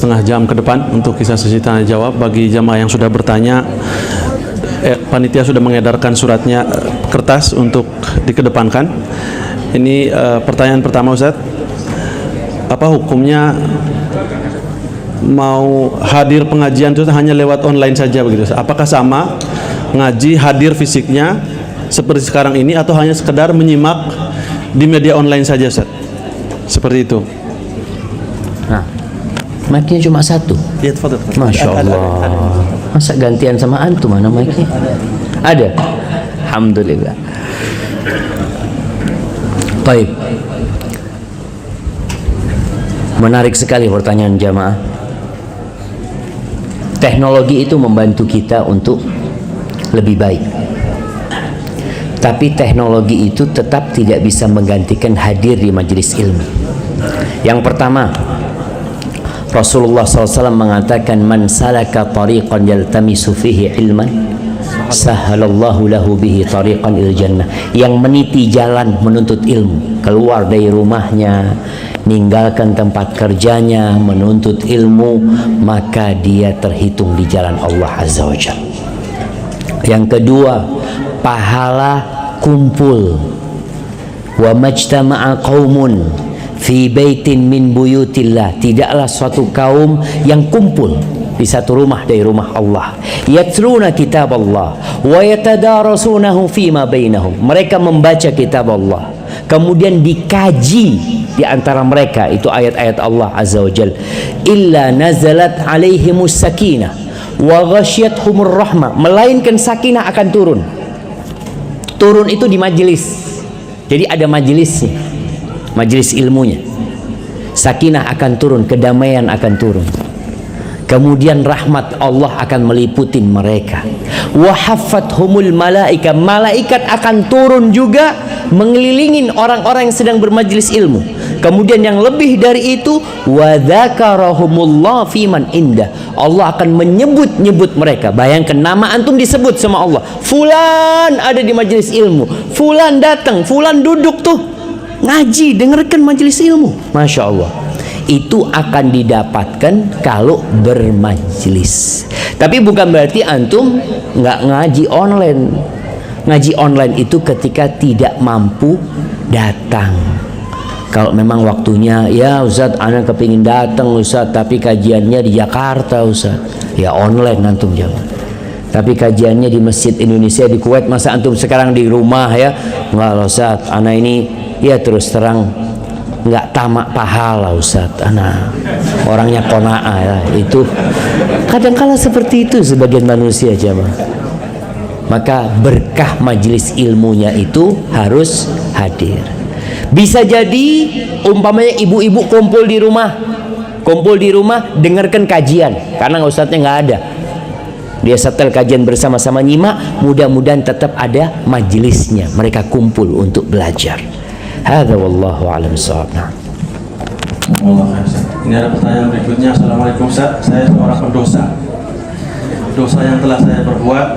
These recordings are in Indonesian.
setengah jam ke depan untuk kisah sesi tanya jawab. Bagi jamaah yang sudah bertanya, panitia sudah mengedarkan suratnya, kertas untuk dikedepankan. Ini pertanyaan pertama, Ustaz. Apa hukumnya mau hadir pengajian itu hanya lewat online saja begitu, Ustaz? Apakah sama ngaji hadir fisiknya seperti sekarang ini atau hanya sekedar menyimak di media online saja, Ustaz? Seperti itu. Nah, mic-nya cuma satu. Ya, tafadhol. Masya Allah. Masa gantian sama antum, mana mic-nya? Ada. Alhamdulillah. Baik. Menarik sekali pertanyaan jamaah. Teknologi itu membantu kita untuk lebih baik. Tapi teknologi itu tetap tidak bisa menggantikan hadir di majelis ilmu. Yang pertama, Rasulullah SAW mengatakan, man salaka tariqan yaltamisu fihi ilman sahalallahu lahu bihi tariqan il jannah. Yang meniti jalan menuntut ilmu, keluar dari rumahnya, ninggalkan tempat kerjanya, menuntut ilmu, maka dia terhitung di jalan Allah Azza wa Jalla. Yang kedua, pahala kumpul. Wa majtama'a qaumun fi baitin min buyutillah. Tidaklah suatu kaum yang kumpul di satu rumah dari rumah Allah. Yatluna kitab Allah wa yatadarasunahu fima bainahum. Mereka membaca kitab Allah, kemudian dikaji di antara mereka itu ayat-ayat Allah Azza wa Jalla. Illa nazalat alaihimus sakinah wa ghasyiyatuhumur rahmah. Melainkan sakinah akan turun. Turun itu di majelis. Jadi ada majelisnya, majelis ilmunya. Sakinah akan turun, kedamaian akan turun. Kemudian rahmat Allah akan meliputi mereka. Wa haffathumul malaika. Malaikat akan turun juga mengelilingin orang-orang yang sedang bermajelis ilmu. Kemudian yang lebih dari itu, wa dzakarahumullah fiman indah. Allah akan menyebut-nyebut mereka. Bayangkan nama antum disebut sama Allah. Fulan ada di majelis ilmu. Fulan datang, fulan duduk tuh ngaji, dengarkan majelis ilmu. Masya Allah. Itu akan didapatkan kalau bermajelis. Tapi bukan berarti antum nggak ngaji online. Ngaji online itu ketika tidak mampu datang. Kalau memang waktunya, ya Ustaz, ana kepingin datang Ustaz, tapi kajiannya di Jakarta Ustaz, ya online antum jangan. Tapi kajiannya di Masjid Indonesia di Kuwait, masa antum sekarang di rumah ya? Enggak Ustaz, ana ini ya terus terang nggak tamak pahala Ustaz, ana orangnya qanaah ya. Itu kadang-kala seperti itu sebagian manusia jamaah. Maka berkah majelis ilmunya itu harus hadir. Bisa jadi umpamanya ibu-ibu kumpul di rumah dengarkan kajian karena ustadznya nggak ada, dia setel kajian bersama-sama nyimak, mudah-mudahan tetap ada majelisnya, mereka kumpul untuk belajar. Hadza wallahu a'lam bissawab. Ini ada pertanyaan berikutnya. Assalamualaikum Ustaz, saya seorang pendosa. Dosa yang telah saya perbuat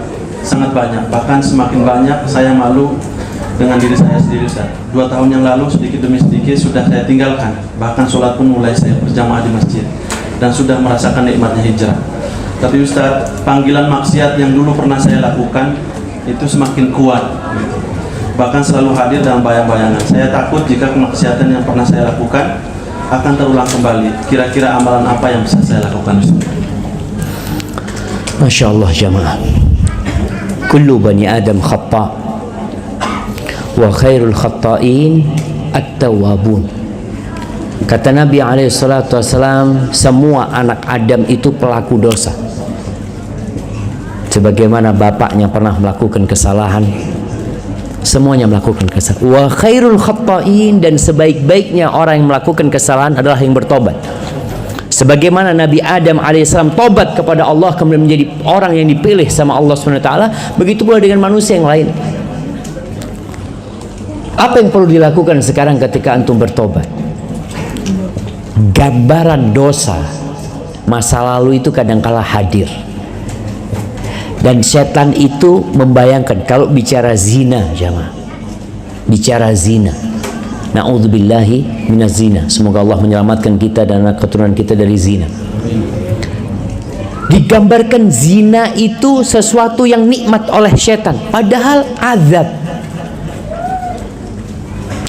sangat banyak, bahkan semakin banyak saya malu dengan diri saya sendiri, Ustaz. 2 tahun yang lalu sedikit demi sedikit sudah saya tinggalkan. Bahkan sholat pun mulai saya berjamaah di masjid dan sudah merasakan nikmatnya hijrah. Tapi Ustaz, panggilan maksiat yang dulu pernah saya lakukan itu semakin kuat, bahkan selalu hadir dalam bayang-bayangan. Saya takut jika kemaksiatan yang pernah saya lakukan akan terulang kembali. Kira-kira amalan apa yang bisa saya lakukan, Ustaz? Masya Allah jamaah. Kullu bani Adam khata' wa khairul khata'in at-tawwabun. Kata Nabi SAW, semua anak Adam itu pelaku dosa. Sebagaimana bapaknya pernah melakukan kesalahan, semuanya melakukan kesalahan. Wa khairul khata'in, dan sebaik-baiknya orang yang melakukan kesalahan adalah yang bertobat. Sebagaimana Nabi Adam alaihissalam tobat kepada Allah kemudian menjadi orang yang dipilih sama Allah SWT, begitu pula dengan manusia yang lain. Apa yang perlu dilakukan sekarang ketika antum bertobat? Gambaran dosa masa lalu itu kadangkala hadir, dan setan itu membayangkan kalau bicara zina, jamaah, bicara zina. Na'udzubillahi minaz zina. Semoga Allah menyelamatkan kita dan anak keturunan kita dari zina. Digambarkan zina itu sesuatu yang nikmat oleh setan, padahal azab.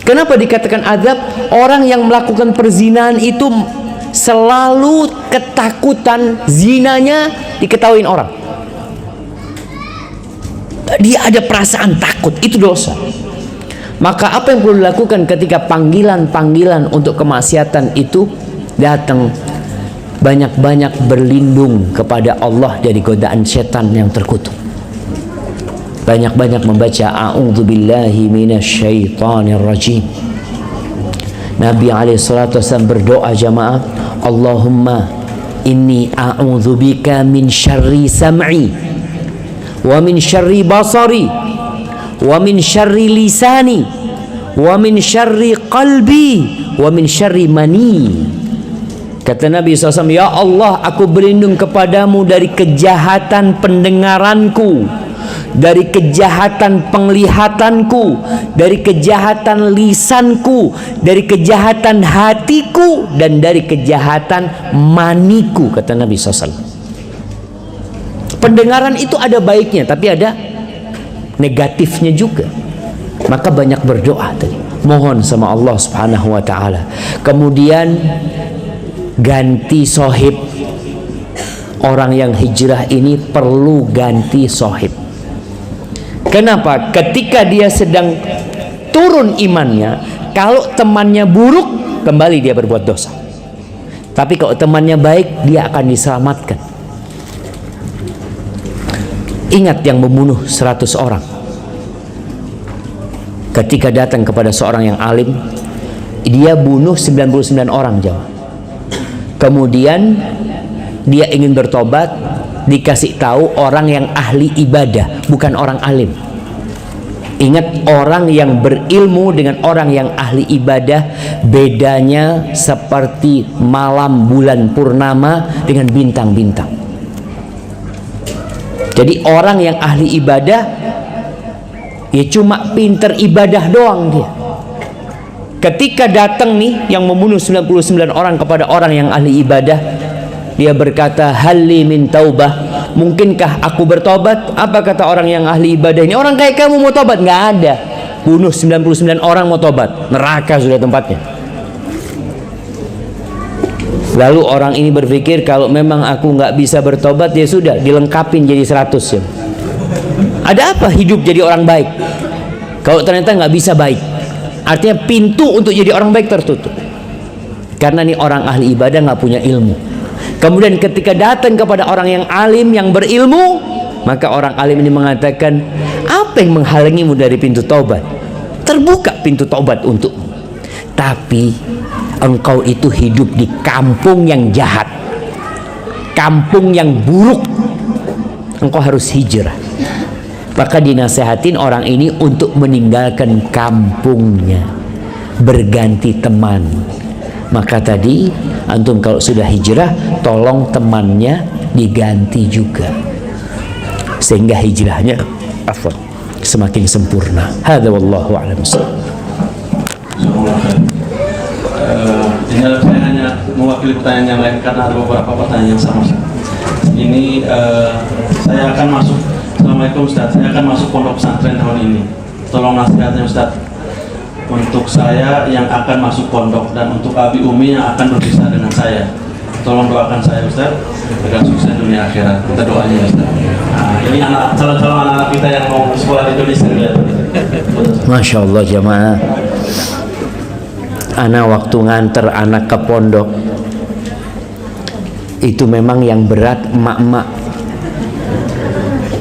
Kenapa dikatakan azab? Orang yang melakukan perzinahan itu selalu ketakutan zinanya diketahuin orang. Dia ada perasaan takut, itu dosa. Maka apa yang perlu dilakukan ketika panggilan-panggilan untuk kemaksiatan itu datang? Banyak-banyak berlindung kepada Allah dari godaan setan yang terkutuk. Banyak-banyak membaca a'udzubillahi minasyaitonir rajim. Nabi SAW berdoa jamaah, Allahumma inni a'udzubika min syarri sam'i wa min syarri basari wa min syarri lisani wa min syarri qalbi wa min syarri mani. Kata Nabi SAW, ya Allah, aku berlindung kepadamu dari kejahatan pendengaranku, dari kejahatan penglihatanku, dari kejahatan lisanku, dari kejahatan hatiku, dan dari kejahatan maniku, kata Nabi SAW. Pendengaran itu ada baiknya, tapi ada negatifnya juga. Maka banyak berdoa tadi, mohon sama Allah Subhanahu wa ta'ala. Kemudian ganti sohib. Orang yang hijrah ini perlu ganti sohib. Kenapa? Ketika dia sedang turun imannya, kalau temannya buruk, kembali dia berbuat dosa. Tapi kalau temannya baik, dia akan diselamatkan. Ingat yang membunuh 100 orang. Ketika datang kepada seorang yang alim, dia bunuh 99 orang jawab. Kemudian dia ingin bertobat, dikasih tahu orang yang ahli ibadah, bukan orang alim. Ingat, orang yang berilmu dengan orang yang ahli ibadah bedanya seperti malam bulan purnama dengan bintang-bintang. Jadi orang yang ahli ibadah ya cuma pinter ibadah doang dia. Ketika datang nih yang membunuh 99 orang kepada orang yang ahli ibadah, dia berkata, halli min taubah, mungkinkah aku bertobat? Apa kata orang yang ahli ibadah ini? Orang kayak kamu mau tobat? Nggak ada. Bunuh 99 orang mau tobat, neraka sudah tempatnya. Lalu orang ini berpikir, kalau memang aku nggak bisa bertobat, ya sudah, dilengkapin jadi 100 ya. Ada apa hidup jadi orang baik kalau ternyata nggak bisa baik? Artinya pintu untuk jadi orang baik tertutup. Karena nih orang ahli ibadah nggak punya ilmu. Kemudian ketika datang kepada orang yang alim, yang berilmu, maka orang alim ini mengatakan, apa yang menghalangimu dari pintu taubat? Terbuka pintu taubat untukmu. Tapi engkau itu hidup di kampung yang jahat, kampung yang buruk. Engkau harus hijrah. Maka dinasehatin orang ini untuk meninggalkan kampungnya, berganti teman. Maka tadi antum kalau sudah hijrah, tolong temannya diganti juga, sehingga hijrahnya semakin sempurna. Hadza wallahu a'lam. Tinggal saya hanya mewakili pertanyaan yang lain karena ada beberapa pertanyaan yang sama. Ini saya akan masuk. Assalamualaikum Ustaz, saya akan masuk pondok pesantren tahun ini. Tolong nasihatnya Ustaz untuk saya yang akan masuk pondok dan untuk Abi Umi yang akan berpisah dengan saya. Tolong doakan saya Ustaz agar sukses dunia akhirat. Kita doanya Ustaz. Nah, ini calon-calon anak-anak kita yang mau sekolah di Indonesia. Masya Allah jamaah. Anak waktu nganter anak ke pondok itu memang yang berat emak-emak.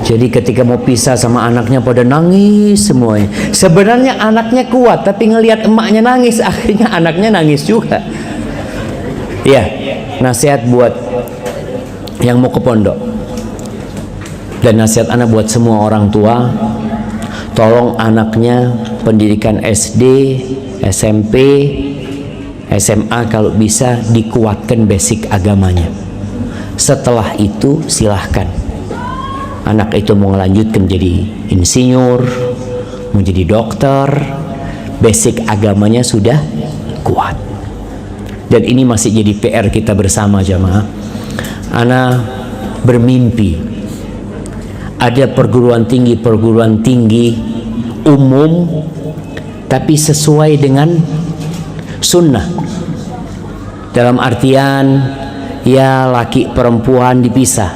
Jadi ketika mau pisah sama anaknya pada nangis semuanya. Sebenarnya anaknya kuat, tapi ngelihat emaknya nangis, akhirnya anaknya nangis juga. Ya, nasihat buat yang mau ke pondok dan nasihat anak buat semua orang tua, tolong anaknya pendidikan SD, SMP, SMA kalau bisa dikuatkan basic agamanya. Setelah itu silahkan anak itu mau melanjutkan menjadi insinyur, menjadi dokter, basic agamanya sudah kuat. Dan ini masih jadi PR kita bersama jamaah. Ana bermimpi ada perguruan tinggi umum tapi sesuai dengan sunnah, dalam artian ya laki perempuan dipisah.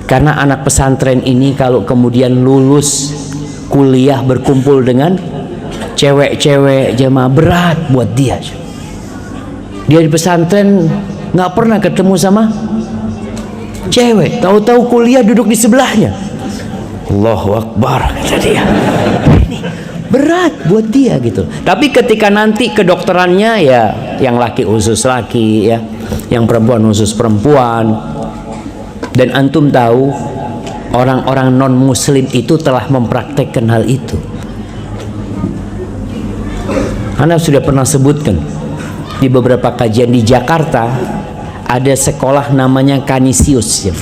Karena anak pesantren ini kalau kemudian lulus kuliah berkumpul dengan cewek-cewek jamaah, berat buat dia. Dia di pesantren nggak pernah ketemu sama cewek, tahu-tahu kuliah duduk di sebelahnya. Allahu Akbar, kata dia. Ini berat buat dia gitu. Tapi ketika nanti kedokterannya ya yang laki khusus laki, ya yang perempuan khusus perempuan. Dan antum tahu orang-orang non muslim itu telah mempraktekkan hal itu. Anda sudah pernah sebutkan di beberapa kajian di Jakarta ada sekolah namanya Canisius, ya.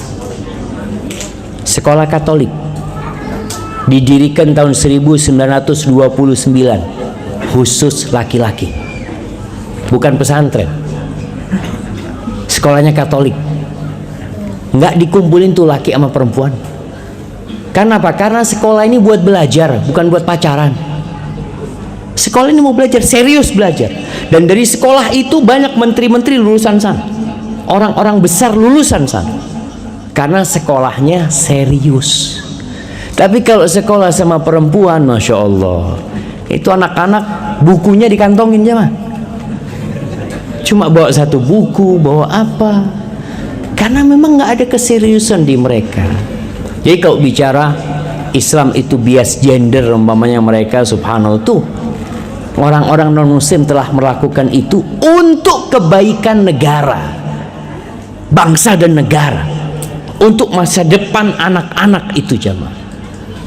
Sekolah Katolik didirikan tahun 1929 khusus laki-laki, bukan pesantren. Sekolahnya Katolik, nggak dikumpulin tuh laki sama perempuan. Karena apa? Karena sekolah ini buat belajar, bukan buat pacaran. Sekolah ini mau belajar, serius belajar. Dan dari sekolah itu banyak menteri-menteri lulusan sana, orang-orang besar lulusan sana, karena sekolahnya serius. Tapi kalau sekolah sama perempuan, Masya Allah, itu anak-anak bukunya dikantongin jemaah, cuma bawa satu buku, bawa apa, karena memang nggak ada keseriusan di mereka. Jadi kalau bicara Islam itu bias gender, umpamanya mereka subhanallah tuh orang-orang non muslim telah melakukan itu untuk kebaikan negara, bangsa dan negara, untuk masa depan anak-anak itu jamaah.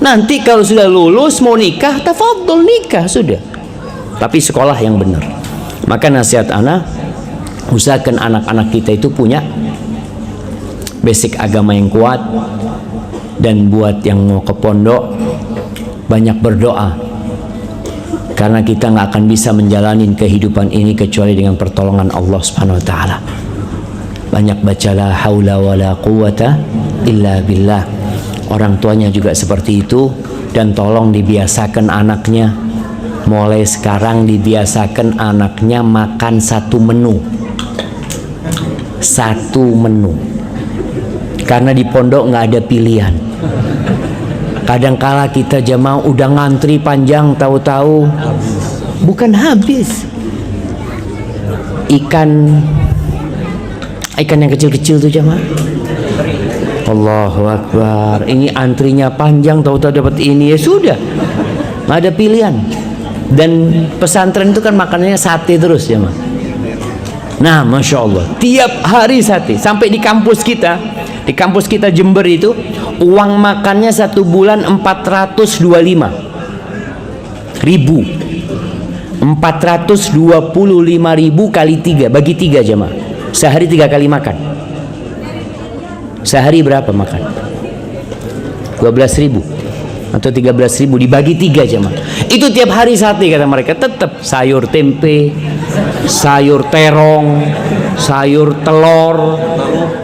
Nanti kalau sudah lulus mau nikah, tafadhol nikah sudah. Tapi sekolah yang benar. Maka nasihat anak, usahakan anak-anak kita itu punya basic agama yang kuat. Dan buat yang mau ke pondok, banyak berdoa, karena kita nggak akan bisa menjalani kehidupan ini kecuali dengan pertolongan Allah Subhanahu Wa Taala. Banyak baca la haula wala quwata illa billah. Orang tuanya juga seperti itu, dan tolong dibiasakan anaknya. Mulai sekarang dibiasakan anaknya makan satu menu. Satu menu. Karena di pondok nggak ada pilihan. Kadangkala kita jamaah udah ngantri panjang, tahu-tahu bukan habis. Ikan yang kecil-kecil tuh jamaah. Allahu Akbar. Ini antrinya panjang, tahu-tahu dapat ini, ya sudah, nggak ada pilihan. Dan pesantren itu kan makanannya sate terus jamaah. Nah, Masya Allah, tiap hari sate. Sampai di kampus kita Jember itu, uang makannya satu bulan 425 ribu. 425 ribu kali 3, bagi 3 jemaah. Sehari 3 kali makan. Sehari berapa makan? 12 ribu atau 13 ribu dibagi 3 jemaah. Itu tiap hari sate kata mereka. Tetap sayur tempe, sayur terong, sayur telur,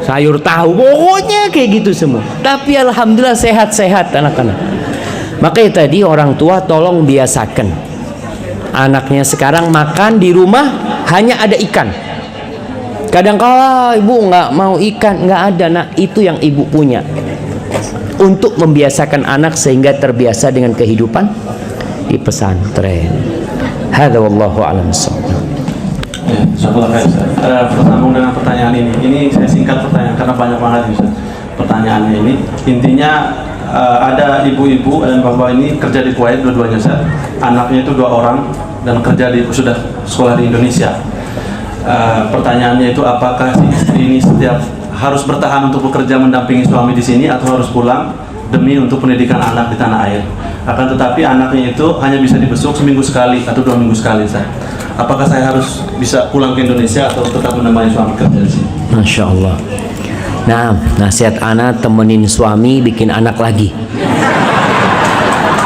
sayur tahu, pokoknya kayak gitu semua. Tapi alhamdulillah sehat-sehat anak-anak. Makanya tadi orang tua tolong biasakan anaknya sekarang makan di rumah hanya ada ikan. Kadang-kala ibu nggak mau ikan, nggak ada. Nah, itu yang ibu punya untuk membiasakan anak sehingga terbiasa dengan kehidupan di pesantren. Hadza wallahu a'lam bissawab. Bersambung dengan pertanyaan ini saya singkat pertanyaan karena banyak banget Ustaz pertanyaannya ini. Intinya ada ibu-ibu dan bapak ini kerja di Kuwait dua-duanya Ustaz. Anaknya itu 2 orang dan kerja sudah sekolah di Indonesia. Pertanyaannya itu apakah si istri ini setiap harus bertahan untuk bekerja mendampingi suami di sini atau harus pulang demi untuk pendidikan anak di tanah air. Akan tetapi anaknya itu hanya bisa dibesuk seminggu sekali atau 2 minggu sekali Ustaz. Apakah saya harus bisa pulang ke Indonesia atau tetap menemani suami kerja di sini? Masya Allah. Nah, nasihat anak, temenin suami bikin anak lagi.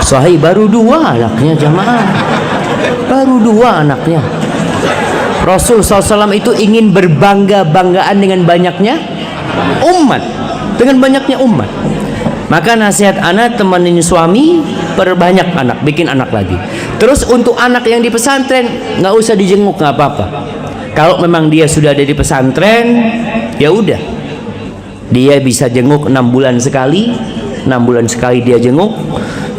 Sahih, baru 2 anaknya jamaah. Baru 2 anaknya. Rasul SAW itu ingin berbangga-banggaan dengan banyaknya umat. dengan banyaknya umat. Maka nasihat anak, temenin suami, perbanyak anak, bikin anak lagi. Terus untuk anak yang di pesantren nggak usah dijenguk, nggak apa-apa. Kalau memang dia sudah ada di pesantren, ya udah, dia bisa jenguk 6 bulan sekali, 6 bulan sekali dia jenguk.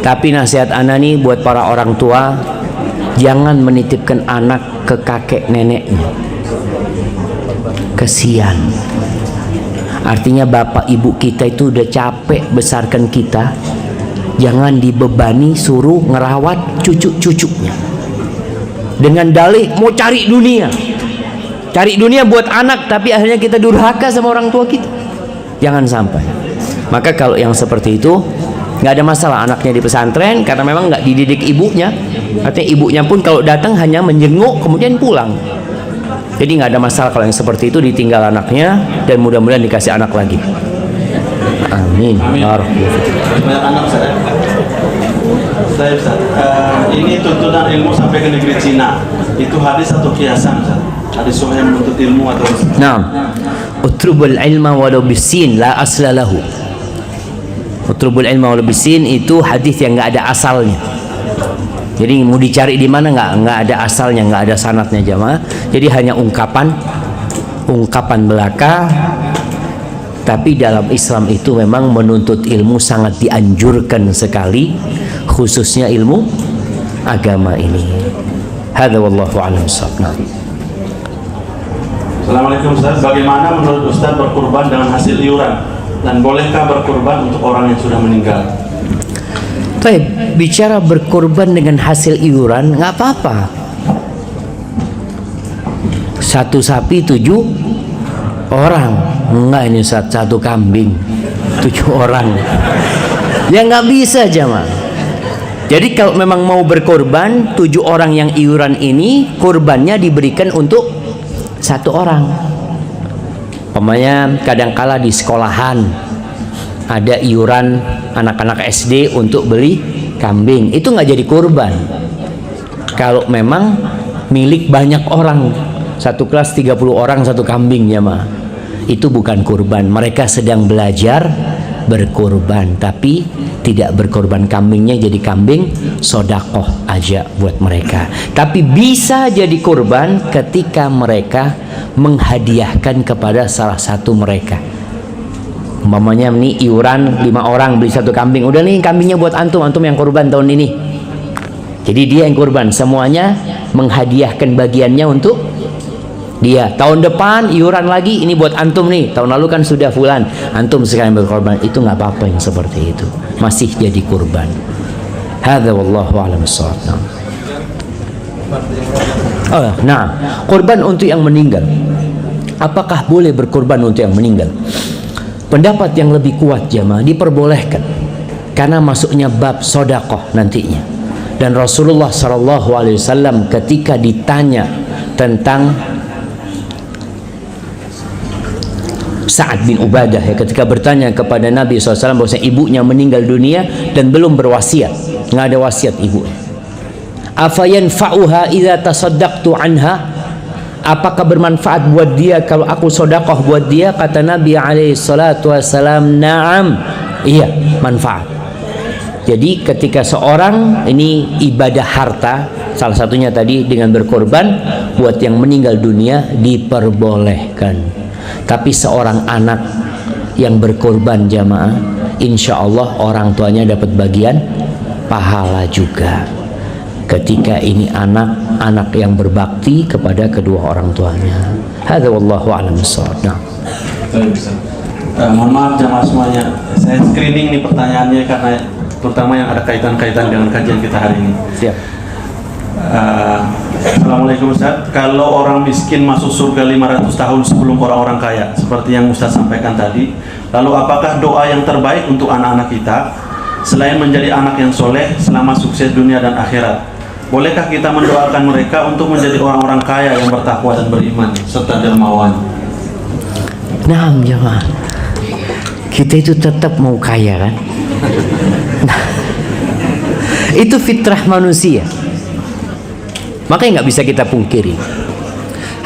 Tapi nasihat anak nih buat para orang tua, jangan menitipkan anak ke kakek neneknya. Kesian. Artinya bapak ibu kita itu udah capek besarkan kita, jangan dibebani suruh ngerawat cucu-cucunya dengan dalih mau cari dunia buat anak, tapi akhirnya kita durhaka sama orang tua kita. Jangan sampai. Maka kalau yang seperti itu nggak ada masalah anaknya di pesantren, karena memang nggak dididik ibunya. Artinya ibunya pun kalau datang hanya menjenguk kemudian pulang. Jadi nggak ada masalah kalau yang seperti itu ditinggal anaknya, dan mudah-mudahan dikasih anak lagi. Amin. Banyak anak saya Ustaz. Ini tuntunan ilmu sampai ke negeri Cina. Itu hadis atau kiasan Ustaz? Hadis yang menuntut ilmu atau? Nah, utrubul ilma walau bisin la asla lahu. Utrubul ilma walau bisin itu hadis yang nggak ada asalnya. Jadi mau dicari di mana nggak ada asalnya, nggak ada sanadnya jamaah. Jadi hanya ungkapan belaka. Tapi dalam Islam itu memang menuntut ilmu sangat dianjurkan sekali, khususnya ilmu agama ini. Hadza wallahu a'lam bissawab. Assalamualaikum Ustaz. Bagaimana menurut Ustaz berkurban dengan hasil iuran, dan bolehkah berkurban untuk orang yang sudah meninggal? Baik, bicara berkorban dengan hasil iuran nggak apa-apa. Satu sapi 7 orang, enggak ini satu kambing 7 orang. Ya nggak bisa jamaah. Jadi kalau memang mau berkorban 7 orang yang iuran ini, korbannya diberikan untuk 1 orang. Umpamanya kadangkala di sekolahan ada iuran anak-anak SD untuk beli kambing, itu nggak jadi kurban. Kalau memang milik banyak orang, satu kelas 30 orang satu kambing ya mah, itu bukan kurban. Mereka sedang belajar berkurban, tapi tidak berkorban kambingnya, jadi kambing sodakoh aja buat mereka. Tapi bisa jadi kurban ketika mereka menghadiahkan kepada salah satu mereka. Umpamanya nih iuran 5 orang beli 1 kambing, udah nih kambingnya buat antum yang kurban tahun ini. Jadi dia yang kurban, semuanya menghadiahkan bagiannya untuk dia. Tahun depan iuran lagi, ini buat antum nih, tahun lalu kan sudah fulan, antum sekarang berkorban. Itu nggak apa-apa yang seperti itu, masih jadi kurban. Hadza wallahu a'lam bissawab. Nah, korban untuk yang meninggal, apakah boleh berkorban untuk yang meninggal? Pendapat yang lebih kuat jamaah, diperbolehkan karena masuknya bab sodakoh nantinya. Dan Rasulullah SAW ketika ditanya tentang Sa'ad bin Ubadah, ya, ketika bertanya kepada Nabi SAW bahwa ibunya meninggal dunia dan belum berwasiat, nggak ada wasiat ibunya. Afayanfa'uha idza tasaddaqtu anha? Apakah bermanfaat buat dia kalau aku sodakoh buat dia? Kata Nabi SAW, na'am, iya, manfaat. Jadi ketika seorang ini ibadah harta, salah satunya tadi dengan berkorban buat yang meninggal dunia, diperbolehkan. Tapi seorang anak yang berkorban jamaah, insya Allah orang tuanya dapat bagian pahala juga. Ketika ini anak yang berbakti kepada kedua orang tuanya. Hadza wallahu a'lam bissawab. Mohon maaf jamaah semuanya, saya screening nih pertanyaannya karena terutama yang ada kaitan-kaitan dengan kajian kita hari ini. Siap. Assalamualaikum Ustaz. Kalau orang miskin masuk surga 500 tahun sebelum orang-orang kaya, seperti yang Ustaz sampaikan tadi, lalu apakah doa yang terbaik untuk anak-anak kita selain menjadi anak yang soleh selama sukses dunia dan akhirat? Bolehkah kita mendoakan mereka untuk menjadi orang-orang kaya yang bertakwa dan beriman serta dermawan? Nah, jemaah, kita itu tetap mau kaya kan? Itu fitrah manusia. Makanya nggak bisa kita pungkiri.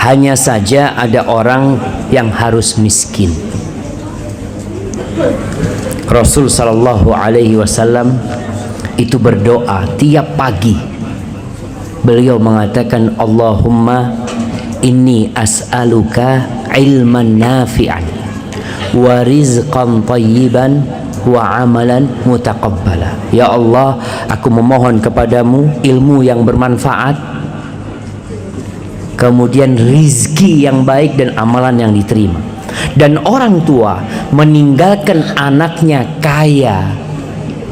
Hanya saja ada orang yang harus miskin. Rasul sallallahu alaihi wasallam itu berdoa tiap pagi. Beliau mengatakan, Allahumma inni as'aluka ilman nafi'an wa rizqan tayyiban wa amalan mutaqabbala. Ya Allah, aku memohon kepadamu ilmu yang bermanfaat, kemudian rizki yang baik dan amalan yang diterima. Dan orang tua meninggalkan anaknya kaya,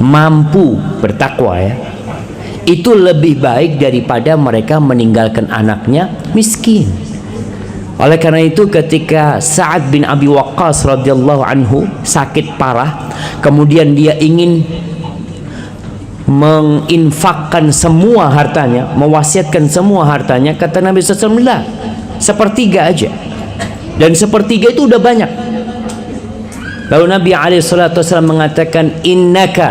mampu, bertakwa ya, itu lebih baik daripada mereka meninggalkan anaknya miskin. Oleh karena itu ketika Sa'ad bin Abi Waqqas radhiyallahu anhu sakit parah, kemudian dia ingin menginfakkan semua hartanya, mewasiatkan semua hartanya, kata Nabi SAW, lah, sepertiga aja. Dan sepertiga itu udah banyak. Lalu Nabi SAW mengatakan, innaka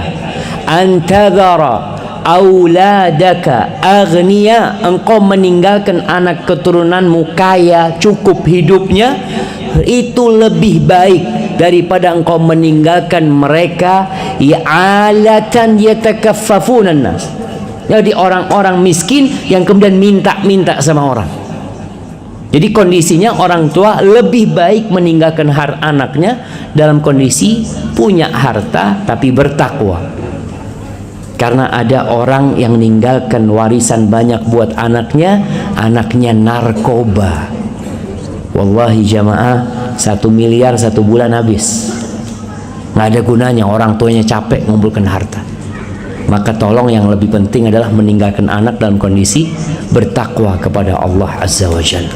antadhara auladaka aghniya, engkau meninggalkan anak keturunanmu kaya, cukup hidupnya, itu lebih baik daripada engkau meninggalkan mereka alatan yatakaffafunan nas, jadi orang-orang miskin yang kemudian minta-minta sama orang. Jadi kondisinya orang tua lebih baik meninggalkan anaknya dalam kondisi punya harta tapi bertakwa. Karena ada orang yang meninggalkan warisan banyak buat anaknya, anaknya narkoba. Wallahi jamaah, 1 miliar 1 bulan habis. Nggak ada gunanya, orang tuanya capek mengumpulkan harta. Maka tolong, yang lebih penting adalah meninggalkan anak dalam kondisi bertakwa kepada Allah Azza wa Jalla.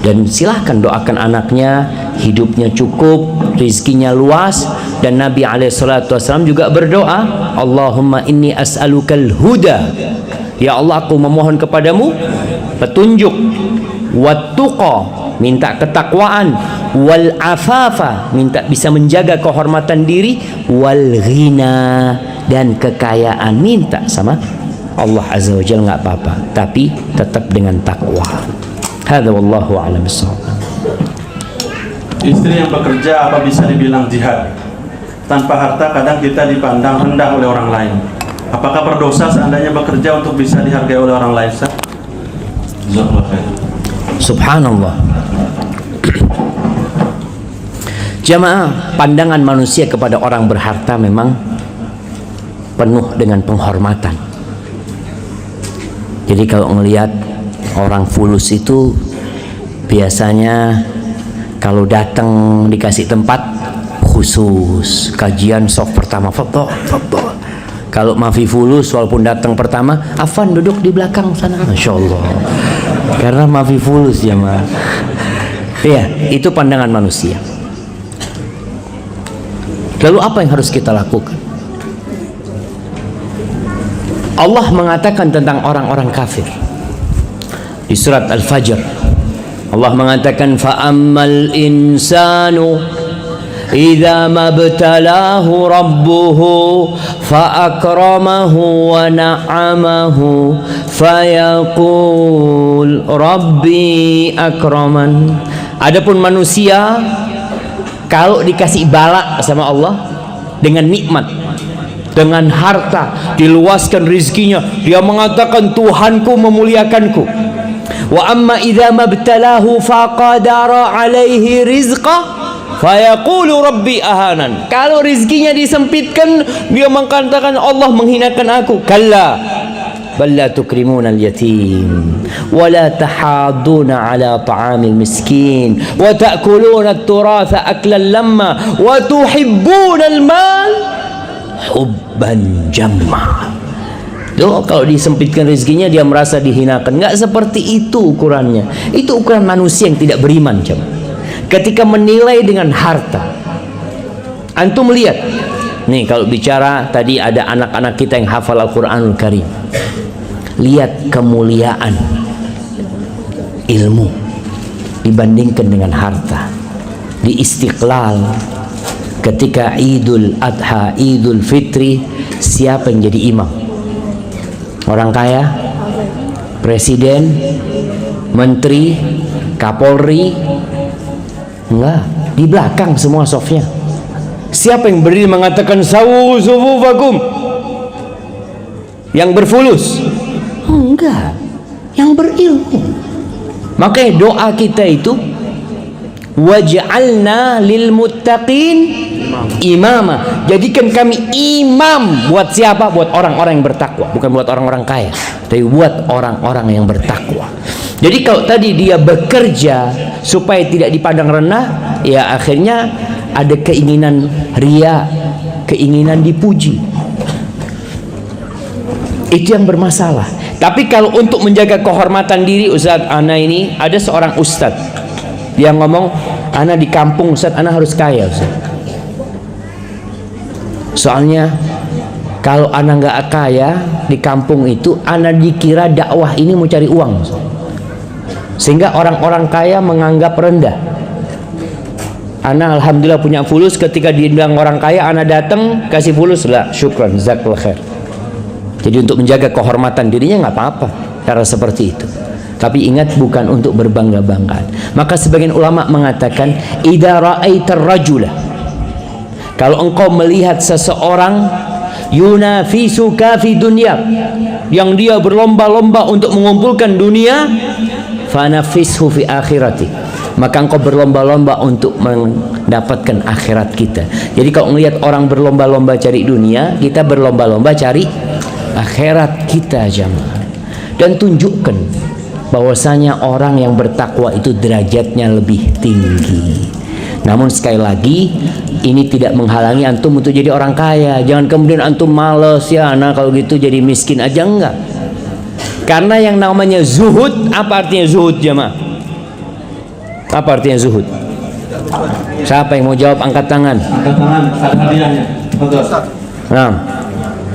Dan silahkan doakan anaknya hidupnya cukup, rizkinya luas. Dan Nabi SAW juga berdoa, Allahumma inni as'alukal huda, ya Allah, aku memohon kepadamu petunjuk, wattuqa, minta ketakwaan, wal afafa, minta bisa menjaga kehormatan diri, wal ghina, dan kekayaan, minta sama Allah Azza wa Jalla, nggak apa-apa, tapi tetap dengan takwa. Hadza wallahu a'lam bissawab. Istri yang bekerja apa bisa dibilang jihad? Tanpa harta kadang kita dipandang rendah oleh orang lain. Apakah berdosa seandainya bekerja untuk bisa dihargai oleh orang lain? Subhanallah. Jamaah, pandangan manusia kepada orang berharta memang penuh dengan penghormatan. Jadi kalau melihat orang fulus itu biasanya kalau datang dikasih tempat khusus, kajian soft pertama, foto. Kalau mafi fulus walaupun datang pertama, Afan duduk di belakang sana, Masya Allah, karena mafi fulus ya mah. Iya, itu pandangan manusia. Lalu apa yang harus kita lakukan? Allah mengatakan tentang orang-orang kafir di surat Al-Fajr. Allah mengatakan, fa'ammal insanu idza mabtalahu rabbuhu fa'akramahu wa na'amahu fayaqul rabbi akraman. Adapun manusia kalau dikasih bala sama Allah dengan nikmat, dengan harta, diluaskan rizkinya, dia mengatakan Tuhanku memuliakanku. Wa amma idza mabtalahu faqadara alaihi rizqa fayaqulu rabbi ahanan. Kalau rizkinya disempitkan, dia mengatakan Allah menghinakan aku. Kalla bal la tukrimuna al-yatim wa la tahadduna ala ta'amil miskin wa ta'kuluna at-turatha aklan lamma wa tuhibbuna al-mal hubban jamma. Tuh, kalau disempitkan rezekinya dia merasa dihinakan. Nggak seperti itu ukurannya. Itu ukuran manusia yang tidak beriman. Ketika menilai dengan harta, antum lihat nih, kalau bicara tadi ada anak-anak kita yang hafal Al-Quranul Karim, lihat kemuliaan ilmu dibandingkan dengan harta. Di Istiqlal ketika Idul Adha, Idul Fitri, siapa yang jadi imam? Orang kaya, presiden, menteri, kapolri? Enggak, di belakang semua sofnya. Siapa yang berdiri mengatakan sawu sufufakum? Yang berfulus? Enggak, yang berilmu. Makanya doa kita itu waj'alna lil muttaqin imama. Jadikan kami imam buat siapa? Buat orang-orang yang bertakwa, bukan buat orang-orang kaya, tapi buat orang-orang yang bertakwa. Jadi kalau tadi dia bekerja supaya tidak dipandang rendah, ya akhirnya ada keinginan ria, keinginan dipuji. Itu yang bermasalah. Tapi kalau untuk menjaga kehormatan diri, Ustaz, ana ini ada seorang ustaz dia ngomong, ana di kampung Ustaz, ana harus kaya Ustaz. Soalnya kalau ana nggak kaya di kampung itu, ana dikira dakwah ini mau cari uang Ustaz. Sehingga orang-orang kaya menganggap rendah. Ana alhamdulillah punya fulus, ketika diundang orang kaya ana datang kasih fulus, lah syukran jazakallahu khair. Jadi untuk menjaga kehormatan dirinya nggak apa-apa cara seperti itu. Tapi ingat, bukan untuk berbangga-banggaan. Maka sebagian ulama mengatakan, idza ra'aitar rajula, kalau engkau melihat seseorang yunafisuka fi dunya, yang dia berlomba-lomba untuk mengumpulkan dunia, fanafishu fi akhirati, maka engkau berlomba-lomba untuk mendapatkan akhirat kita. Jadi kalau melihat orang berlomba-lomba cari dunia, kita berlomba-lomba cari akhirat kita jamaah. Dan tunjukkan bahwasanya orang yang bertakwa itu derajatnya lebih tinggi. Namun sekali lagi, ini tidak menghalangi antum untuk jadi orang kaya. Jangan kemudian antum males, ya nah kalau gitu jadi miskin aja, enggak. Karena yang namanya zuhud, apa artinya zuhud jamaah? Apa artinya zuhud? Siapa yang mau jawab, angkat tangan. Angkat tangan, ada hadiahnya. Betul. Nah,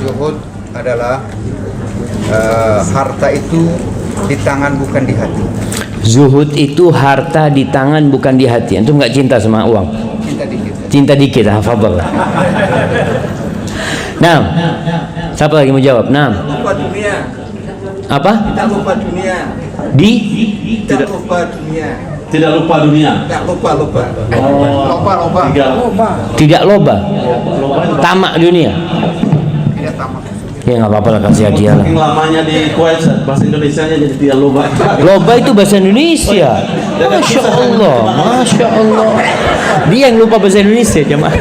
Zuhud adalah harta itu di tangan bukan di hati. zuhud itu harta di tangan bukan di hati. Antum nggak cinta sama uang? Cinta dikit. Cinta dikit, hafadhallah. Nah, siapa lagi mau jawab? Nah, Lupa dunia. apa? Kita lupa dunia. Di Kita lupa dunia. Tidak lupa dunia. Tidak lupa. Oh, Lupa. tidak loba, tamak dunia. Tidak tamak. Ya nggak apa-apa lah, kasih hadiah lah. Saking lamanya di Kuwait, bahasa Indonesianya jadi tidak lupa. Loba itu bahasa Indonesia. Masya Allah, Masya Allah. Dia yang lupa bahasa Indonesia jemaah.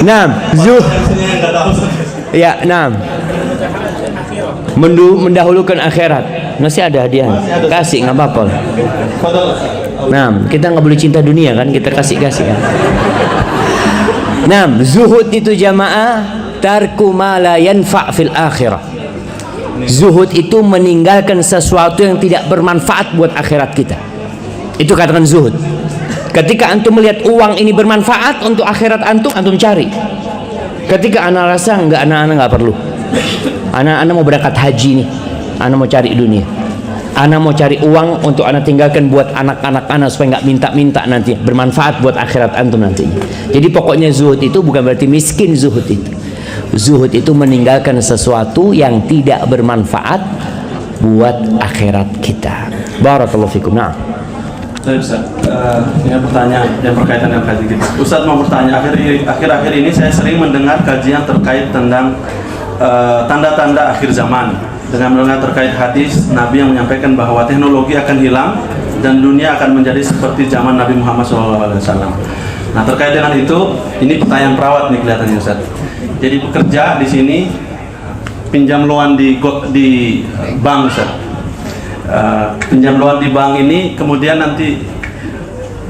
Nah, ya, nah, mendahulukan akhirat. Masih ada hadiah, kasih nggak apa-apa. Nah, kita nggak boleh cinta dunia kan, kita kasih kan. Nah, zuhud itu jamaah tarku ma la yanfa' fil akhirah. Zuhud itu meninggalkan sesuatu yang tidak bermanfaat buat akhirat kita. Itu katakan zuhud. Ketika antum melihat uang ini bermanfaat untuk akhirat antum cari. Ketika anak rasa enggak, anak-anak nggak perlu. Anak-anak mau berangkat haji nih, anak mau cari dunia. Anak mau cari uang untuk anak tinggalkan buat anak-anak anak supaya nggak minta-minta nanti, bermanfaat buat akhirat antum nantinya. Jadi pokoknya zuhud itu bukan berarti miskin. Zuhud itu, zuhud itu meninggalkan sesuatu yang tidak bermanfaat buat akhirat kita. Barakallahu fikum. Nah, Ustaz, ini pertanyaan yang berkaitan dengan kajian kita. Ustaz mau bertanya, akhir-akhir ini saya sering mendengar kajian terkait tentang tanda-tanda akhir zaman, dengan mendengar terkait hadis Nabi yang menyampaikan bahwa teknologi akan hilang dan dunia akan menjadi seperti zaman Nabi Muhammad SAW. Nah, terkait dengan itu, ini pertanyaan perawat nih kelihatannya Ustaz. Jadi bekerja di sini, pinjam loan di bank Ustaz. Pinjam loan di bank ini, kemudian nanti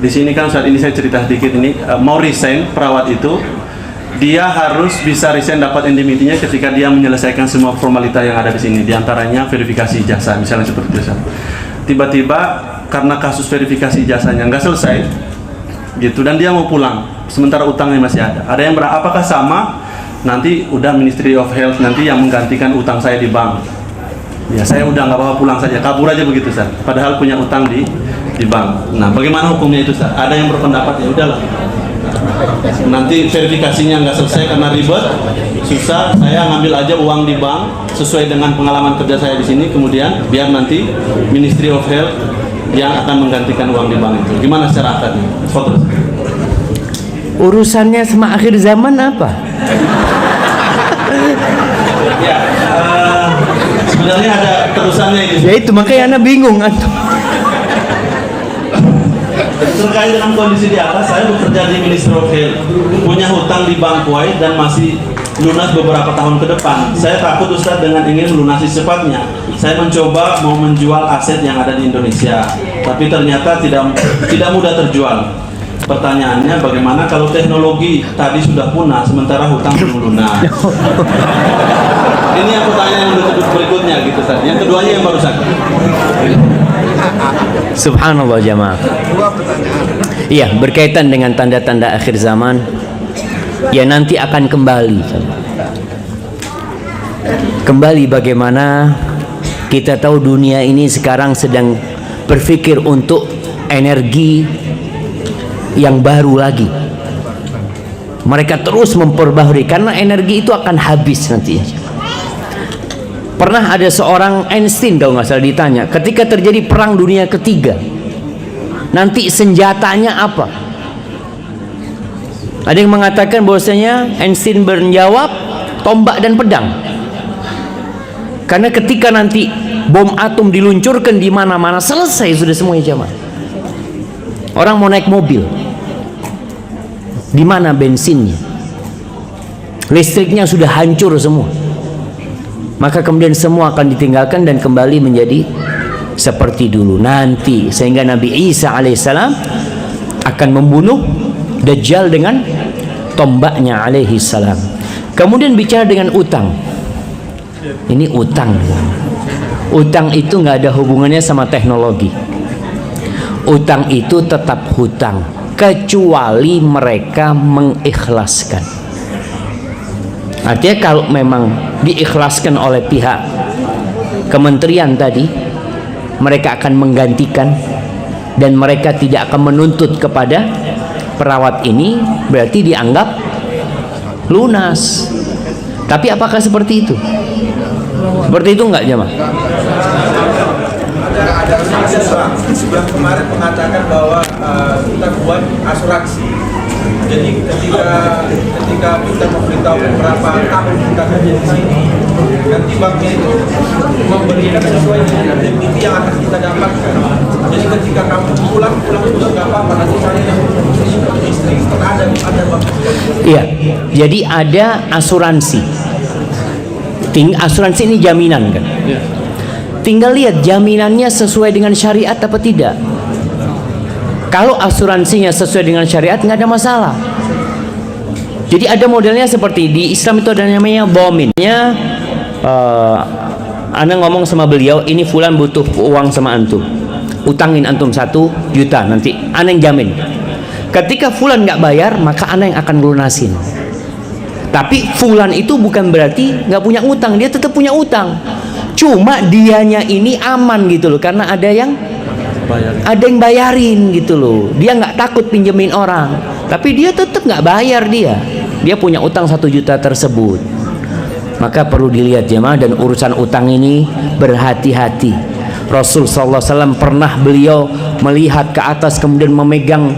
di sini kan saat ini saya cerita sedikit ini, mau resign perawat itu, dia harus bisa resign dapat indemnity-nya ketika dia menyelesaikan semua formalita yang ada di sini, diantaranya verifikasi jasa, misalnya seperti itu. Tiba-tiba karena kasus verifikasi jasanya nggak selesai, gitu, dan dia mau pulang, sementara utangnya masih ada. Ada yang apakah sama? Nanti udah Ministry of Health nanti yang menggantikan utang saya di bank. Ya saya udah nggak apa-apa pulang saja, kabur aja begitu Ustaz. Padahal punya utang di bank. Nah, bagaimana hukumnya itu Ustaz? Ada yang berpendapat ya udahlah. Nanti verifikasinya nggak selesai karena ribet, susah. Saya ngambil aja uang di bank sesuai dengan pengalaman kerja saya di sini. Kemudian biar nanti Ministry of Health yang akan menggantikan uang di bank itu? Gimana secara akadnya? Foto. Urusannya sama akhir zaman apa? Ya, sebenarnya ada terusannya ini. Ya itu makanya anak bingung antum. Terkait dengan kondisi di atas, saya bekerja di Ministry of Health, punya hutang di Bank Kuwait dan masih lunas beberapa tahun ke depan. Saya takut Ustadz dengan ingin melunasi secepatnya. Saya mencoba mau menjual aset yang ada di Indonesia, tapi ternyata tidak mudah terjual. Pertanyaannya, bagaimana kalau teknologi tadi sudah punah sementara hutang belum lunas? Ini yang pertanyaan yang berikutnya gitu Ustadz. Yang keduanya yang barusan. Subhanallah jamaah. Iya, berkaitan dengan tanda-tanda akhir zaman, ya nanti akan kembali. Kembali bagaimana kita tahu dunia ini sekarang sedang berpikir untuk energi yang baru lagi. Mereka terus memperbaharui karena energi itu akan habis nanti. Pernah ada seorang Einstein kalau nggak salah ditanya, ketika terjadi perang dunia ketiga, nanti senjatanya apa? Ada yang mengatakan bahwasanya Einstein menjawab tombak dan pedang. Karena ketika nanti bom atom diluncurkan di mana-mana, selesai sudah semuanya jamaah. Orang mau naik mobil, di mana bensinnya? Listriknya sudah hancur semua. Maka kemudian semua akan ditinggalkan dan kembali menjadi seperti dulu nanti, sehingga Nabi Isa alaihissalam akan membunuh Dajjal dengan tombaknya alaihissalam. Kemudian bicara dengan utang. Ini utang. Utang itu nggak ada hubungannya sama teknologi. Utang itu tetap hutang kecuali mereka mengikhlaskan. Artinya kalau memang diikhlaskan oleh pihak kementerian tadi, mereka akan menggantikan dan mereka tidak akan menuntut kepada perawat ini, berarti dianggap lunas. Tapi apakah seperti itu? Seperti itu enggak jemaah? Ada yang kemarin mengatakan bahwa kita buat asuransi. Jadi ketika kita memberitahu berapa tahun kita kerja di sini, nanti banknya itu memberikan sesuai dengan indemnity yang akan kita dapatkan. Jadi ketika kamu pulang juga nggak apa-apa, nanti saya yang istri ada bank. Iya, jadi ada asuransi. Asuransi ini jaminan kan? Tinggal lihat jaminannya sesuai dengan syariat apa tidak. Kalau asuransinya sesuai dengan syariat nggak ada masalah. Jadi ada modelnya seperti di Islam itu ada namanya bominnya. Anda ngomong sama beliau, ini fulan butuh uang sama antum, utangin antum 1 juta, nanti Anda yang jamin. Ketika fulan nggak bayar, maka Anda yang akan lunasin. Tapi fulan itu bukan berarti nggak punya utang, dia tetap punya utang. Cuma dianya ini aman gitu loh, karena ada yang bayarin gitu loh. Dia nggak takut pinjemin orang, tapi dia tetap nggak bayar, dia punya utang 1 juta tersebut. Maka perlu dilihat jemaah, dan urusan utang ini berhati-hati. Rasul SAW pernah beliau melihat ke atas kemudian memegang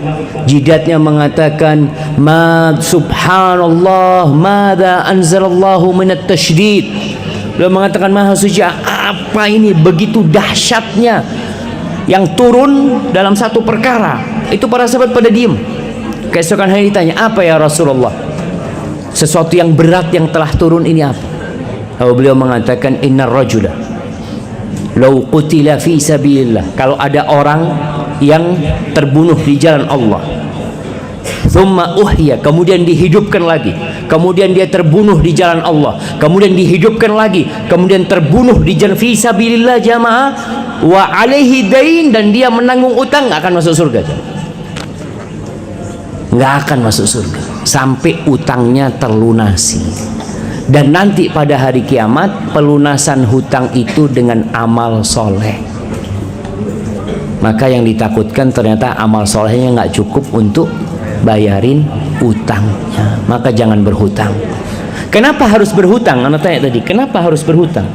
jidatnya mengatakan, ma subhanallah madza anzalallahu minat tasydid. Beliau mengatakan, maha suci, apa ini begitu dahsyatnya yang turun dalam satu perkara. Itu para sahabat pada diem. Keesokan hari ditanya, apa ya Rasulullah, sesuatu yang berat yang telah turun ini apa? Lalu beliau mengatakan, innar rajula law qutila fi sabilillah, kalau ada orang yang terbunuh di jalan Allah, thumma uhya, kemudian dihidupkan lagi, kemudian dia terbunuh di jalan Allah, kemudian dihidupkan lagi, kemudian terbunuh di jalan fi sabilillah jamaah, wa alaihi dain, dan dia menanggung utang, nggak akan masuk surga. Nggak akan masuk surga sampai utangnya terlunasi. Dan nanti pada hari kiamat pelunasan hutang itu dengan amal soleh. Maka yang ditakutkan ternyata amal solehnya nggak cukup untuk bayarin utangnya. Maka jangan berhutang. Kenapa harus berhutang? Anda tanya tadi, kenapa harus berhutang?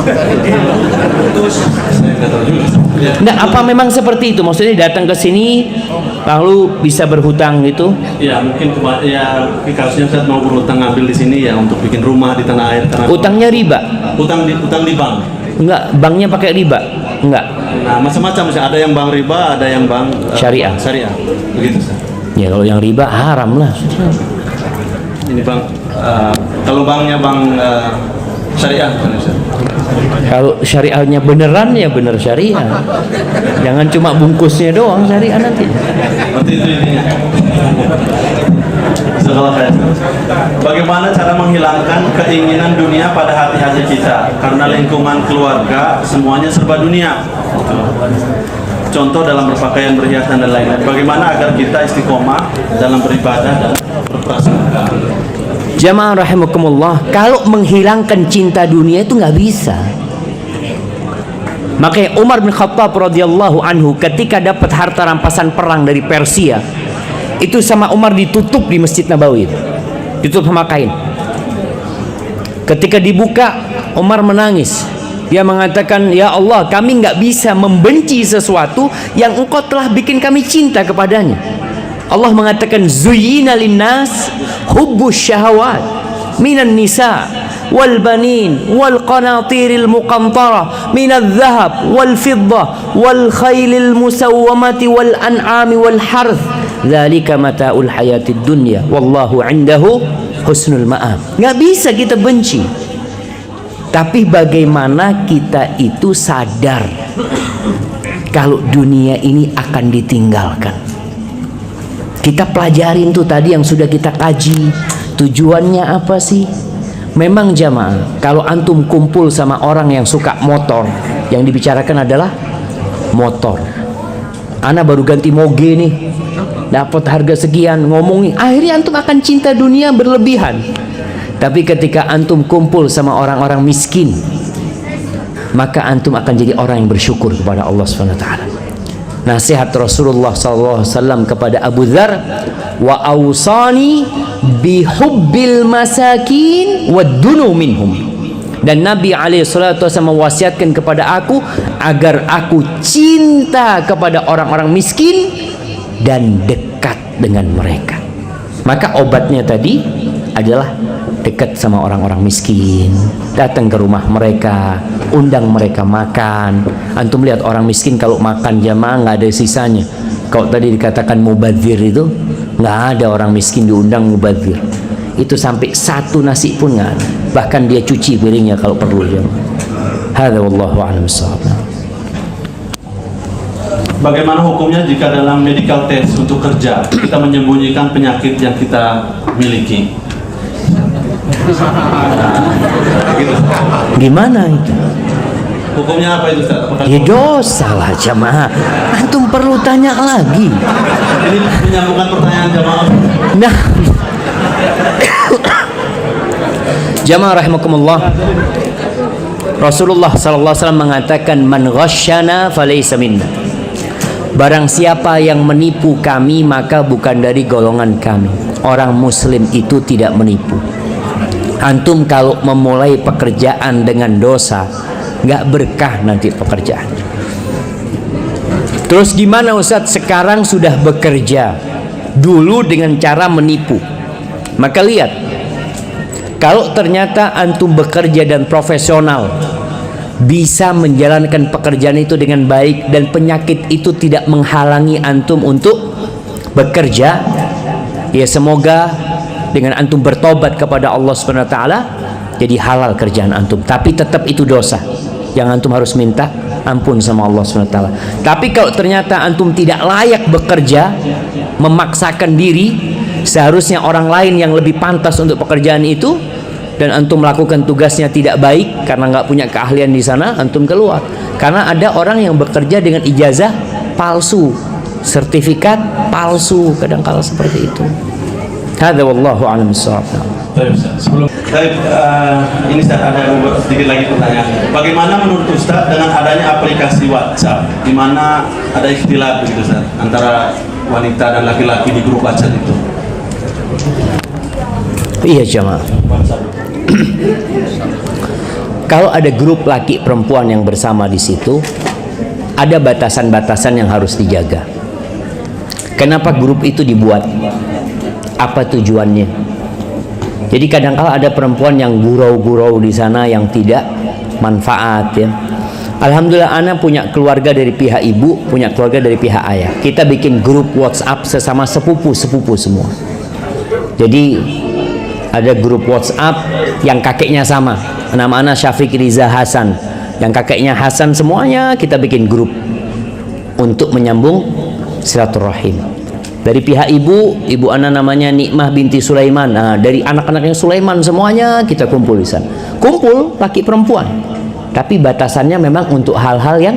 Saya nggak tahu juga. Ya. Nah, apa memang seperti itu? Maksudnya datang ke sini lalu bisa berhutang gitu? Ya mungkin ya kasusnya saya mau berhutang ngambil di sini ya untuk bikin rumah di tanah air. Utangnya riba? Utang di bank. Enggak, banknya pakai riba? Enggak. Nah macam-macam sih. Ada yang bank riba, ada yang bank Syariah. Syariah. Begitu sih. Ya kalau yang riba haram lah. Ini bang, kalau banknya bank syariah, bukan Ustaz? Kalau syariahnya beneran ya bener syariah. Jangan cuma bungkusnya doang syariah nanti. Seperti itu intinya. Sekolah saya. Bagaimana cara menghilangkan keinginan dunia pada hati-hati kita? Karena lingkungan keluarga semuanya serba dunia. Contoh dalam berpakaian, berhiasan dan lain-lain. Bagaimana agar kita istiqomah dalam beribadah dan berprasangka? Jamaah rahimakumullah, kalau menghilangkan cinta dunia itu nggak bisa. Makanya Umar bin Khattab radhiyallahu anhu ketika dapat harta rampasan perang dari Persia, itu sama Umar ditutup di Masjid Nabawi, ditutup sama kain. Ketika dibuka, Umar menangis. Dia mengatakan, ya Allah, kami nggak bisa membenci sesuatu yang engkau telah bikin kami cinta kepadanya. Allah mengatakan, zuyyina linnas hubbus syahawat minan nisa wal banin wal qanatiril muqantara minadh dhahab wal fiddah wal khailil musawwamati wal an'ami wal harth dzalika mata'ul hayatid dunya wallahu 'indahu husnul ma'ab. Nggak bisa kita benci. Tapi bagaimana kita itu sadar kalau dunia ini akan ditinggalkan. Kita pelajarin tuh tadi yang sudah kita kaji. Tujuannya apa sih? Memang jamaah, kalau antum kumpul sama orang yang suka motor, yang dibicarakan adalah motor. Ana baru ganti moge nih, dapat harga sekian, ngomongin, akhirnya antum akan cinta dunia berlebihan. Tapi ketika antum kumpul sama orang-orang miskin, maka antum akan jadi orang yang bersyukur kepada Allah SWT. Nasihat Rasulullah SAW kepada Abu Dzar, wa awsani bihubbil masakin waddunu minhum. Dan Nabi SAW mewasiatkan kepada aku agar aku cinta kepada orang-orang miskin dan dekat dengan mereka. Maka obatnya tadi adalah dekat sama orang-orang miskin, datang ke rumah mereka, undang mereka makan. Antum lihat orang miskin kalau makan jamaah nggak ada sisanya. Kalau tadi dikatakan mubadzir itu, nggak ada orang miskin diundang mubadzir. Itu sampai satu nasi pun nggak ada. Bahkan dia cuci piringnya kalau perlu jamaah. Hadza wallahu a'lam bissawab. Bagaimana hukumnya jika dalam medical test untuk kerja kita menyembunyikan penyakit yang kita miliki? Gitu. Gimana itu? Hukumnya apa itu Ustaz? Apakah Ya dosa lah jamaah. Antum perlu tanya lagi. ini menyambungkan pertanyaan jamaah? Nah, jamaah rahimakumullah, Rasulullah SAW mengatakan, man ghasyana falaysa minna. Barang siapa yang menipu kami maka bukan dari golongan kami. Orang muslim itu tidak menipu. Antum kalau memulai pekerjaan dengan dosa, nggak berkah nanti pekerjaan. Terus gimana Ustadz? Sekarang sudah bekerja, dulu dengan cara menipu. Maka lihat, kalau ternyata antum bekerja dan profesional, bisa menjalankan pekerjaan itu dengan baik dan penyakit itu tidak menghalangi antum untuk bekerja, ya semoga dengan antum bertobat kepada Allah Subhanahu wa taala jadi halal kerjaan antum. Tapi tetap itu dosa yang antum harus minta ampun sama Allah Subhanahu wa taala. Tapi kalau ternyata antum tidak layak bekerja, memaksakan diri, seharusnya orang lain yang lebih pantas untuk pekerjaan itu, dan antum melakukan tugasnya tidak baik karena nggak punya keahlian di sana, antum keluar. Karena ada orang yang bekerja dengan ijazah palsu, sertifikat palsu, kadang-kala seperti itu. Hadza wallahu a'lam bissawab. Sebelum ini Ustaz, ada sedikit lagi pertanyaan. Bagaimana menurut Ustaz dengan adanya aplikasi WhatsApp di mana ada ikhtilaf begitu Ustaz antara wanita dan laki-laki di grup WhatsApp itu? Iya jamaah. Kalau ada grup laki perempuan yang bersama di situ, ada batasan-batasan yang harus dijaga. Kenapa grup itu dibuat? Apa tujuannya? Jadi kadang-kala ada perempuan yang gurau-gurau di sana yang tidak manfaat ya. Alhamdulillah anak punya keluarga dari pihak ibu, punya keluarga dari pihak ayah. Kita bikin grup WhatsApp sesama sepupu semua. Jadi ada grup WhatsApp yang kakeknya sama. Nama anak Syafiq Riza Hasan. Yang kakeknya Hasan, semuanya kita bikin grup untuk menyambung silaturahim. Dari pihak ibu anak namanya Nikmah binti Sulaiman. Nah, dari anak-anaknya Sulaiman semuanya kita kumpul di sana. Kumpul laki perempuan. Tapi batasannya memang untuk hal-hal yang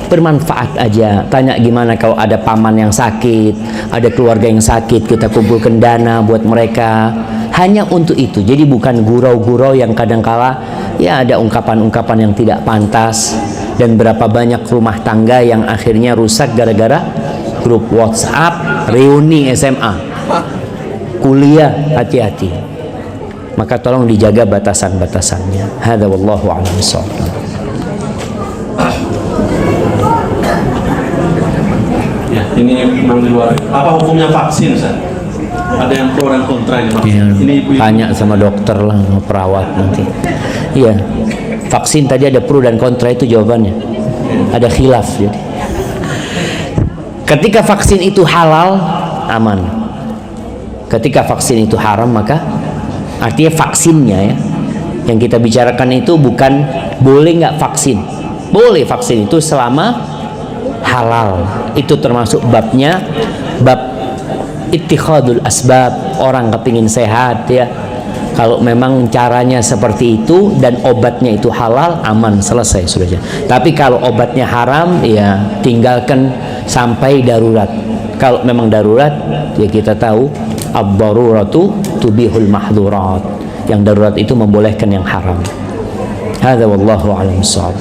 bermanfaat aja. Tanya gimana kalau ada paman yang sakit, ada keluarga yang sakit, kita kumpulkan dana buat mereka. Hanya untuk itu. Jadi bukan gurau-gurau yang kadangkala ya ada ungkapan-ungkapan yang tidak pantas, dan berapa banyak rumah tangga yang akhirnya rusak gara-gara grup WhatsApp reuni SMA, kuliah. Hati-hati. Maka tolong dijaga batasan-batasannya. Hadza wallahu a'lam bishawab. Ya, ini memang di luar. Apa hukumnya vaksin, Ustaz? Ada yang pro dan kontra ini. Ya, Ini ibu-ibu. tanya sama dokter lah, sama perawat nanti. Iya, vaksin tadi ada pro dan kontra, itu jawabannya. Ada khilaf jadi. Ketika vaksin itu halal, aman. Ketika vaksin itu haram, maka artinya vaksinnya ya. Yang kita bicarakan itu bukan boleh nggak vaksin. Boleh vaksin itu selama halal. Itu termasuk babnya, bab ittikhadul asbab. Orang kepingin sehat ya, kalau memang caranya seperti itu dan obatnya itu halal, aman, selesai sudah. Tapi kalau obatnya haram, ya tinggalkan sampai darurat. Kalau memang darurat, ya kita tahu ad-daruratu tubihul mahdhurat. Yang darurat itu membolehkan yang haram. Hadza wallahu a'lam bishawab.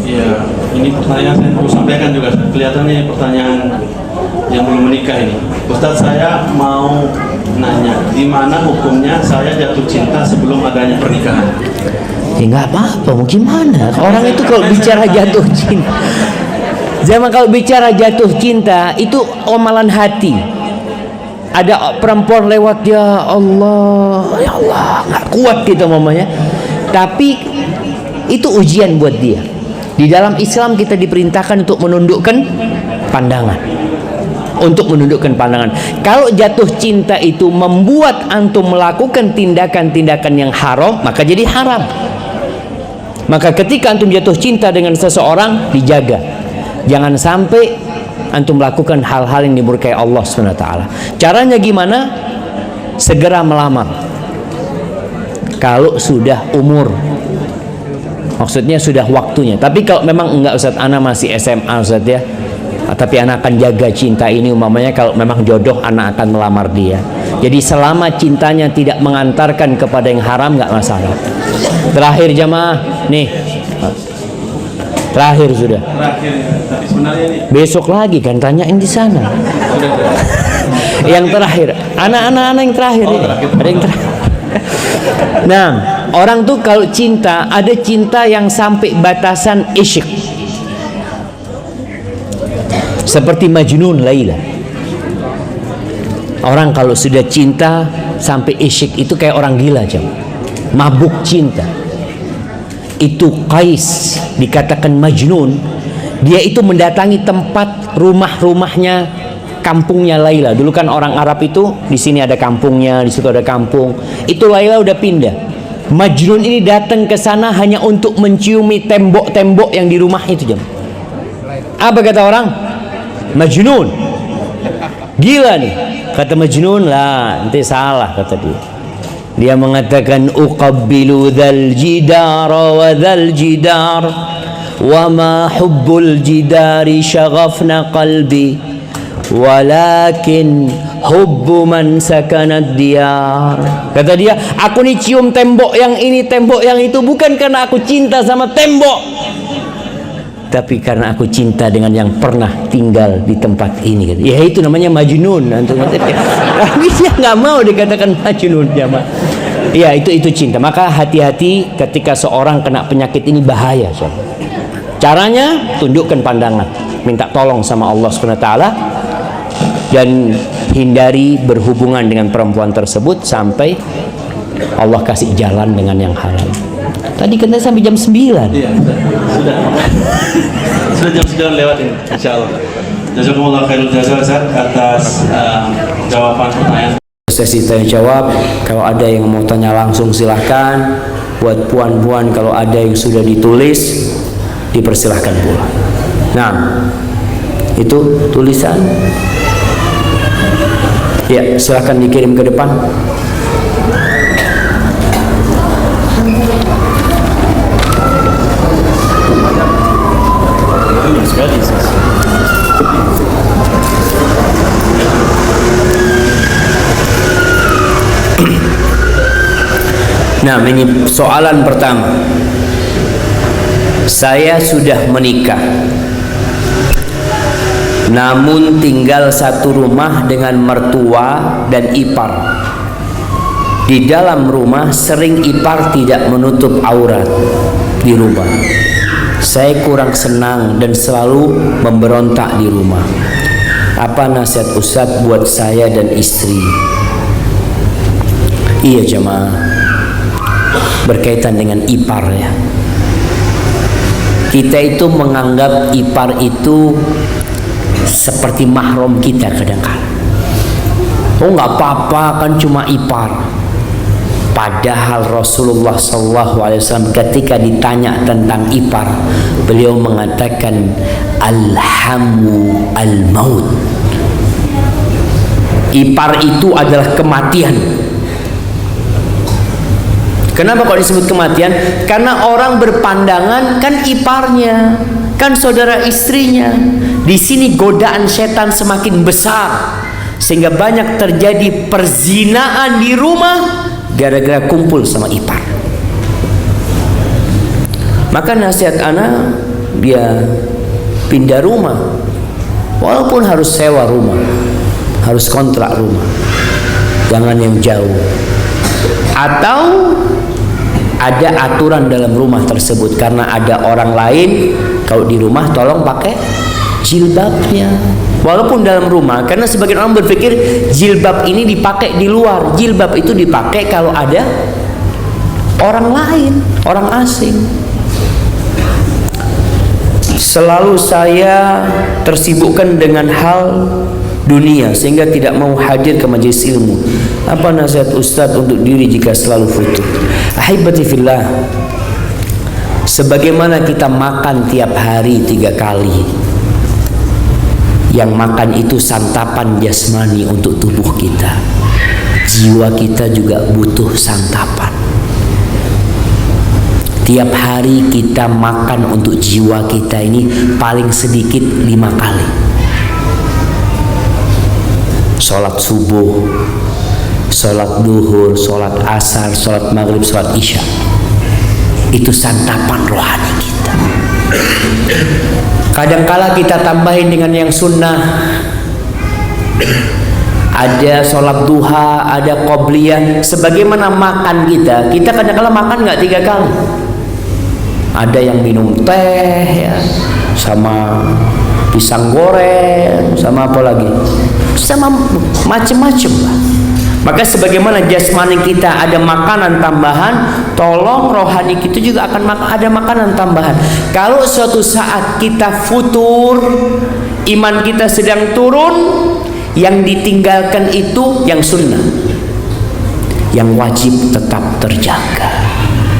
Ya, ini pertanyaan saya perlu sampaikan juga. Kelihatannya ini pertanyaan yang belum menikah ini. Ustadz, saya mau nanya, di mana hukumnya saya jatuh cinta sebelum adanya pernikahan? Ya nggak apa-apa, mau gimana? Orang itu kalau bicara jatuh cinta, zaman kalau bicara jatuh cinta itu omalan hati. Ada perempuan lewat, ya Allah, nggak kuat kita mamanya. Tapi itu ujian buat dia. Di dalam Islam kita diperintahkan untuk menundukkan pandangan. Untuk menundukkan pandangan. Kalau jatuh cinta itu membuat antum melakukan tindakan-tindakan yang haram, maka jadi haram. Maka ketika antum jatuh cinta dengan seseorang, dijaga. Jangan sampai antum melakukan hal-hal yang dimurkai Allah SWT. Caranya gimana? Segera melamar. Kalau sudah umur, maksudnya sudah waktunya. Tapi kalau memang enggak, Ustaz, anak masih SMA, Ustaz ya, tapi anak akan jaga cinta ini, umpamanya kalau memang jodoh, anak akan melamar dia. Jadi selama cintanya tidak mengantarkan kepada yang haram, nggak masalah. Terakhir jamaah nih, terakhir sudah. Terakhir, tapi sebenarnya ini Besok lagi kan tanyain di sana. Yang terakhir, anak-anak yang terakhir ini. Ada yang terakhir. Nah, orang tuh kalau cinta, ada cinta yang sampai batasan isyik. Seperti Majnun Laila. Orang kalau sudah cinta sampai isyik itu kayak orang gila, jam. Mabuk cinta. Itu Qais dikatakan Majnun. Dia itu mendatangi tempat rumah-rumahnya, kampungnya Laila. Dulu kan orang Arab itu di sini ada kampungnya, di situ ada kampung. Itu Laila udah pindah. Majnun ini datang ke sana hanya untuk menciumi tembok-tembok yang di rumah itu, jam. Apa kata orang? Majnun, gila nih. Kata Majnun, lah nanti salah kata dia. Dia mengatakan uqabbilu dzal jidar wa dzal jidar wa ma hubbul jidari syaghafna qalbi walakin hubbu man sakanad diyar. Kata dia, aku nih cium tembok yang ini, tembok yang itu, bukan karena aku cinta sama tembok, tapi karena aku cinta dengan yang pernah tinggal di tempat ini. Ya itu namanya Majnun. Tapi dia nggak mau dikatakan Majnun, jamaah. Iya, itu cinta. Maka hati-hati ketika seorang kena penyakit ini, bahaya. Caranya tundukkan pandangan, minta tolong sama Allah SWT, dan hindari berhubungan dengan perempuan tersebut sampai Allah kasih jalan dengan yang halal. Tadi kan sampai jam 9. Iya, sudah. Sudah jam 9 lewat ini, insyaallah. Jazakumullah khairul jazaa Ustaz atas jawaban pertanyaan. Sesi tanya jawab. Kalau ada yang mau tanya langsung silahkan. Buat puan-puan kalau ada yang sudah ditulis, dipersilahkan pula. Nah, itu tulisan. Ya, silahkan dikirim ke depan. Nah, ini soalan pertama. Saya sudah menikah, namun tinggal satu rumah dengan mertua dan ipar. Di dalam rumah sering ipar tidak menutup aurat di rumah. Saya kurang senang dan selalu memberontak di rumah. Apa nasihat Ustadz buat saya dan istri? Iya jemaah, berkaitan dengan ipar ya. Kita itu menganggap ipar itu seperti mahram kita kadang-kadang. Oh nggak apa-apa kan cuma ipar. Padahal Rasulullah SAW ketika ditanya tentang ipar, beliau mengatakan alhamu al-maut. Ipar itu adalah kematian. Kenapa kok disebut kematian? Karena orang berpandangan kan iparnya, kan saudara istrinya. Di sini godaan setan semakin besar, sehingga banyak terjadi perzinaan di rumah gara-gara kumpul sama ipar. Maka nasihat anak, dia pindah rumah, walaupun harus sewa rumah, harus kontrak rumah, jangan yang jauh. Atau ada aturan dalam rumah tersebut, karena ada orang lain, kalau di rumah tolong pakai jilbabnya walaupun dalam rumah, karena sebagian orang berpikir jilbab ini dipakai di luar. Jilbab itu dipakai kalau ada orang lain, orang asing. Selalu saya tersibukkan dengan hal dunia sehingga tidak mau hadir ke majelis ilmu. Apa nasihat Ustadz untuk diri jika selalu futur? Ahibati fillah, sebagaimana kita makan tiap hari 3 kali, yang makan itu santapan jasmani untuk tubuh kita, jiwa kita juga butuh santapan. Tiap hari kita makan untuk jiwa kita ini paling sedikit 5 kali. Sholat subuh, sholat duhur, sholat asar, sholat maghrib, sholat isya. Itu santapan rohani kita. Kadangkala kita tambahin dengan yang sunnah. Ada sholat duha, ada qobliyah. Sebagaimana makan kita, kita kadangkala makan nggak 3 kali. Ada yang minum teh ya, sama pisang goreng, sama apa lagi, sama macem-macem lah. Maka sebagaimana jasmani kita ada makanan tambahan, tolong rohani kita juga akan ada makanan tambahan. Kalau suatu saat kita futur, iman kita sedang turun, yang ditinggalkan itu yang sunnah, yang wajib tetap terjaga.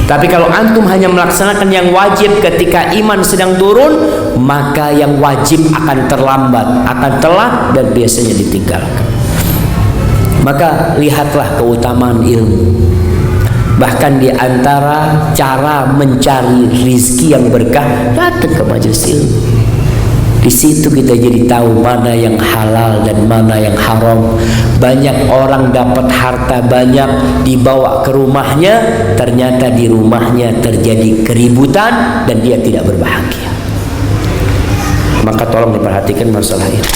Tapi kalau antum hanya melaksanakan yang wajib ketika iman sedang turun, maka yang wajib akan terlambat, akan telat, dan biasanya ditinggalkan. Maka lihatlah keutamaan ilmu. Bahkan di antara cara mencari rizki yang berkah, datang ke majelis ilmu. Di situ kita jadi tahu mana yang halal dan mana yang haram. Banyak orang dapat harta banyak, dibawa ke rumahnya, ternyata di rumahnya terjadi keributan dan dia tidak berbahagia. Maka tolong diperhatikan masalah ini.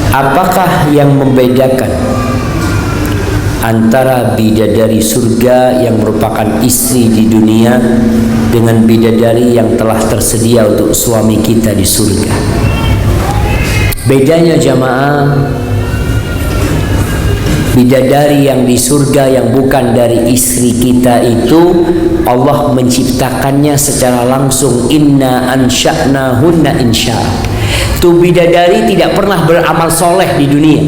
Apakah yang membedakan antara bidadari surga yang merupakan istri di dunia dengan bidadari yang telah tersedia untuk suami kita di surga? Bedanya jamaah, bidadari yang di surga yang bukan dari istri kita itu Allah menciptakannya secara langsung. Inna ansha'nahunna insya. Itu bidadari tidak pernah beramal soleh di dunia,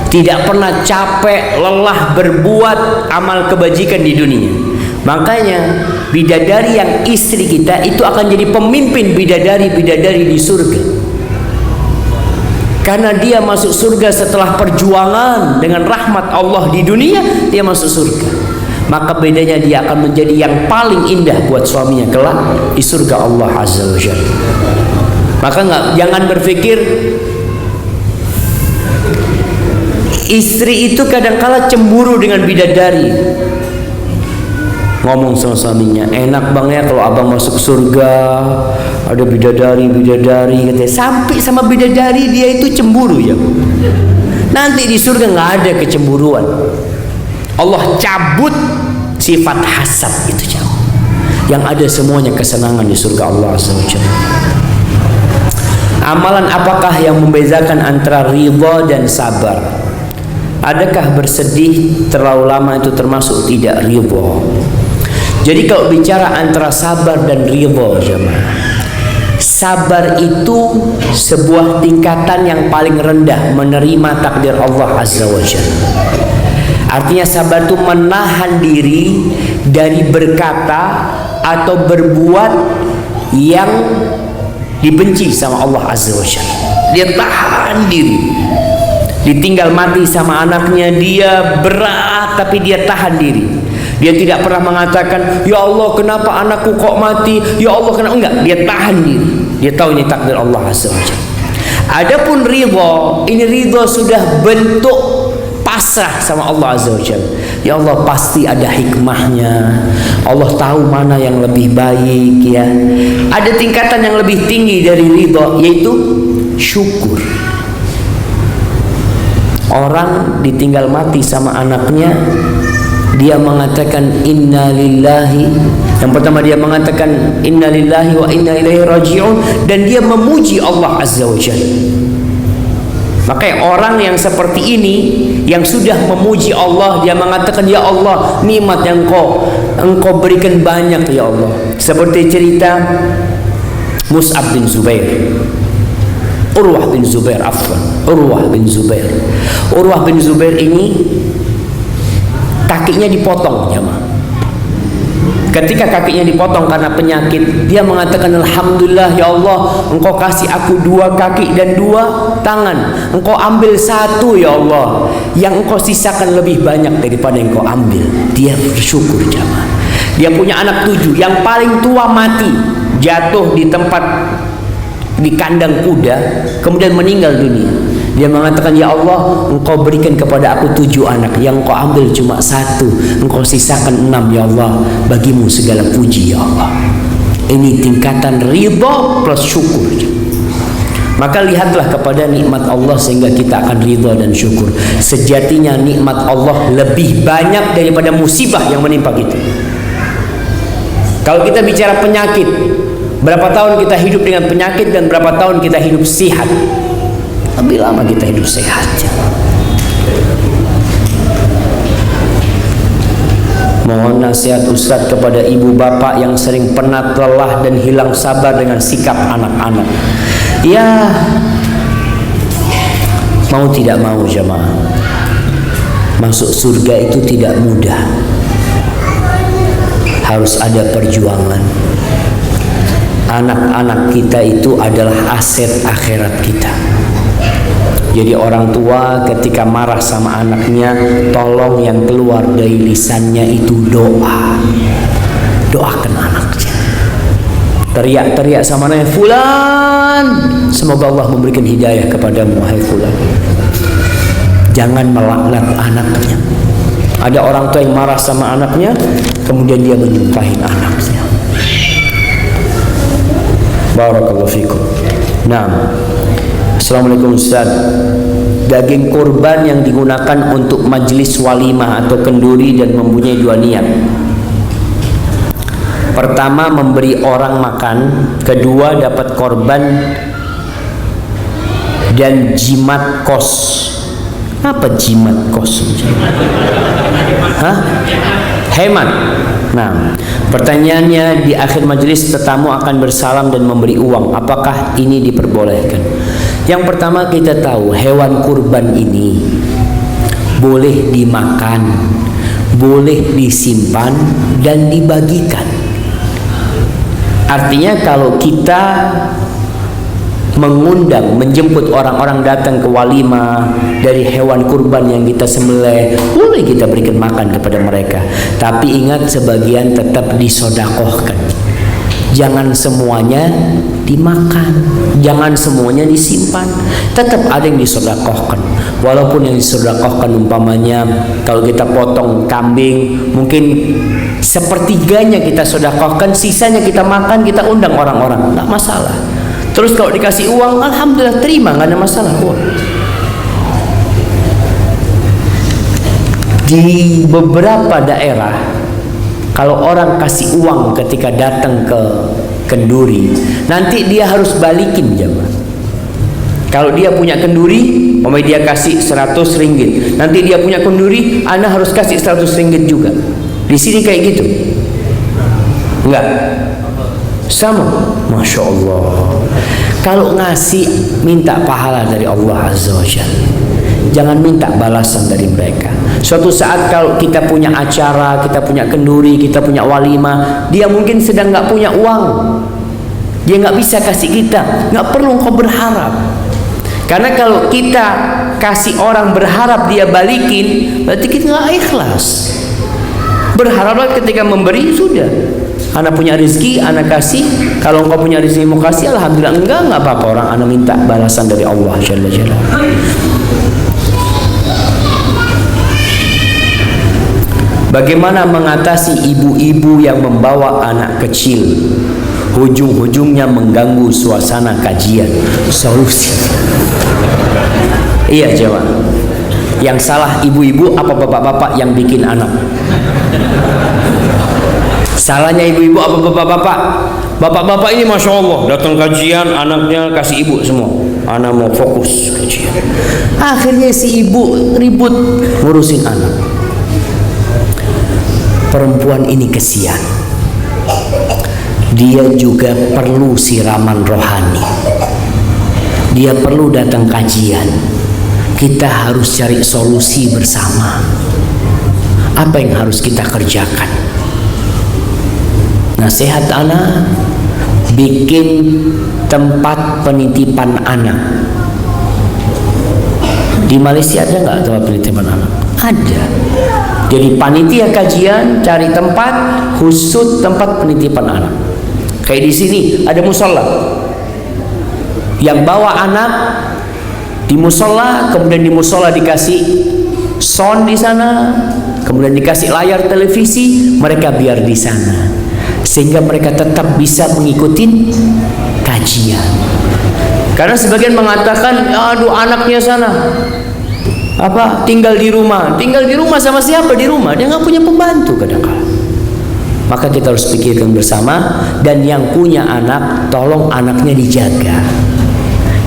tidak pernah capek lelah berbuat amal kebajikan di dunia. Makanya bidadari yang istri kita itu akan jadi pemimpin bidadari-bidadari di surga, karena dia masuk surga setelah perjuangan dengan rahmat Allah di dunia. Dia masuk surga, maka bedanya dia akan menjadi yang paling indah buat suaminya kelak di surga Allah Azza wa Jalla. Maka jangan berpikir istri itu kadang-kala cemburu dengan bidadari. Ngomong sama suaminya, enak bang ya kalau abang masuk surga ada bidadari katanya. Sampai sama bidadari dia itu cemburu ya. Nanti di surga nggak ada kecemburuan. Allah cabut sifat hasad itu jauh. Yang ada semuanya kesenangan di surga Allah SWT. Amalan apakah yang membedakan antara ridha dan sabar? Adakah bersedih terlalu lama itu termasuk tidak ridha? Jadi kalau bicara antara sabar dan ridha jemaah, sabar itu sebuah tingkatan yang paling rendah, menerima takdir Allah Azza wa Jalla. Artinya sabar itu menahan diri dari berkata atau berbuat yang dibenci sama Allah Azza wa Jalla. Dia tahan diri. Ditinggal mati sama anaknya, dia berat tapi dia tahan diri. Dia tidak pernah mengatakan, ya Allah kenapa anakku kok mati, ya Allah kenapa, enggak. Dia tahan diri. Dia tahu ini takdir Allah Azza wa Jalla. Adapun ridha, ini ridha sudah bentuk pasrah sama Allah Azza wa Jalla. Ya Allah pasti ada hikmahnya, Allah tahu mana yang lebih baik ya. Ada tingkatan yang lebih tinggi dari ridha, yaitu syukur. Orang ditinggal mati sama anaknya, dia mengatakan inna lillahi. Yang pertama dia mengatakan inna lillahi wa inna ilaihi raji'un, dan dia memuji Allah Azza wa Jalla. Makanya orang yang seperti ini, yang sudah memuji Allah, dia mengatakan ya Allah nikmat yang engkau berikan banyak ya Allah. Seperti cerita Mus'ab bin Zubair, Urwah bin Zubair ini kakinya dipotong jemaah. Ketika kakinya dipotong karena penyakit, dia mengatakan alhamdulillah ya Allah, engkau kasih aku 2 kaki dan 2 tangan. Engkau ambil 1 ya Allah, yang engkau sisakan lebih banyak daripada yang engkau ambil. Dia bersyukur jemaah. Dia punya anak 7, yang paling tua mati, jatuh di tempat di kandang kuda, kemudian meninggal dunia. Dia mengatakan ya Allah, engkau berikan kepada aku 7 anak, yang engkau ambil cuma 1, engkau sisakan 6 ya Allah, bagimu segala puji ya Allah. Ini tingkatan ridha plus syukur. Maka lihatlah kepada nikmat Allah sehingga kita akan ridha dan syukur. Sejatinya nikmat Allah lebih banyak daripada musibah yang menimpa kita. Kalau kita bicara penyakit, berapa tahun kita hidup dengan penyakit dan berapa tahun kita hidup sehat? Lebih lama kita hidup sehat. Mohon nasihat Ustadz kepada ibu bapak yang sering penat, lelah dan hilang sabar dengan sikap anak-anak. Ya, mau tidak mau jemaah, masuk surga itu tidak mudah. Harus ada perjuangan. Anak-anak kita itu adalah aset akhirat kita. Jadi orang tua ketika marah sama anaknya, tolong yang keluar dari lisannya itu doa. Doakan anaknya. Teriak-teriak sama anaknya, fulan, semoga Allah memberikan hidayah kepadamu, wahai fulan. Jangan melaknat anaknya. Ada orang tua yang marah sama anaknya, kemudian dia menyumpahin anaknya. Barakallahu fikum. Nah, Assalamualaikum Ustaz. Daging kurban yang digunakan untuk majelis walimah atau kenduri dan mempunyai dua niat. Pertama, memberi orang makan. Kedua, dapat korban dan jimat kos. Apa jimat kos? Hah? Hemat. Nah, pertanyaannya, di akhir majelis tetamu akan bersalam dan memberi uang. Apakah ini diperbolehkan? Yang pertama, kita tahu hewan kurban ini boleh dimakan, boleh disimpan dan dibagikan. Artinya kalau kita mengundang, menjemput orang-orang datang ke walimah dari hewan kurban yang kita sembelih, boleh kita berikan makan kepada mereka. Tapi ingat, sebagian tetap disodakohkan. Jangan semuanya dimakan, jangan semuanya disimpan. Tetap ada yang disodakohkan. Walaupun yang disodakohkan umpamanya kalau kita potong kambing, mungkin sepertiganya kita sodakohkan, sisanya kita makan, kita undang orang-orang, nggak masalah. Terus kalau dikasih uang, alhamdulillah terima, nggak ada masalah. Di beberapa daerah, kalau orang kasih uang ketika datang ke kenduri, nanti dia harus balikin jamaah. Kalau dia punya kenduri, dia kasih 100 ringgit. Nanti dia punya kenduri, Anda harus kasih 100 ringgit juga. Di sini kayak gitu? Enggak? Sama? Masya Allah. Kalau ngasih, minta pahala dari Allah Azza wa Jalla. Jangan minta balasan dari mereka. Suatu saat kalau kita punya acara, kita punya kenduri, kita punya walimah, dia mungkin sedang nggak punya uang, dia nggak bisa kasih kita. Nggak perlu kau berharap, karena kalau kita kasih orang berharap dia balikin, berarti kita nggak ikhlas. Berharaplah ketika memberi, sudah, anak punya rezeki, anak kasih. Kalau engkau punya rezeki mau kasih, alhamdulillah. Enggak apa-apa, orang anak minta balasan dari Allah Jalla Jalla. Bagaimana mengatasi ibu-ibu yang membawa anak kecil, hujung-hujungnya mengganggu suasana kajian? Solusi. Iya, jawab. Yang salah ibu-ibu apa bapak-bapak yang bikin anak? Salahnya ibu-ibu apa bapak-bapak? Bapak-bapak ini Masya Allah, datang kajian, anaknya kasih ibu semua. Anak mau fokus kajian. Akhirnya si ibu ribut ngurusin anak. Perempuan ini kesian. Dia juga perlu siraman rohani. Dia perlu datang kajian. Kita harus cari solusi bersama. Apa yang harus kita kerjakan? Nasihat anak, bikin tempat penitipan anak. Di Malaysia ada nggak tempat penitipan anak? Ada. Jadi panitia kajian cari tempat khusus tempat penitipan anak. Kayak di sini ada musola. Yang bawa anak di musola, kemudian di musola dikasih sound di sana, kemudian dikasih layar televisi, mereka biar di sana, sehingga mereka tetap bisa mengikuti kajian. Karena sebagian mengatakan, aduh anaknya sana tinggal di rumah sama siapa di rumah, dia nggak punya pembantu kadang-kadang. Maka kita harus pikirkan bersama, dan yang punya anak tolong anaknya dijaga.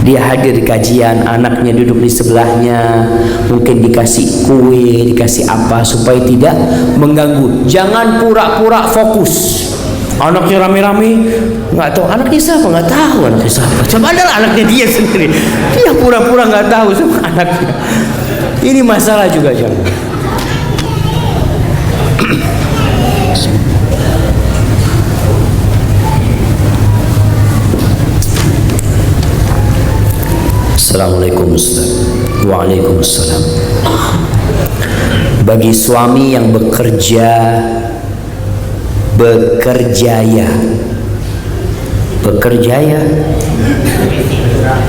Dia hadir di kajian, anaknya duduk di sebelahnya, mungkin dikasih kue, dikasih apa supaya tidak mengganggu. Jangan pura-pura fokus. Anaknya rame-rame, nggak tahu anaknya siapa, nggak tahu anaknya siapa. Coba adalah anaknya dia sendiri, dia pura-pura nggak tahu sama anaknya. Ini masalah juga, jangan. Assalamualaikum Ustaz. Waalaikumsalam. Bagi suami yang bekerja ya?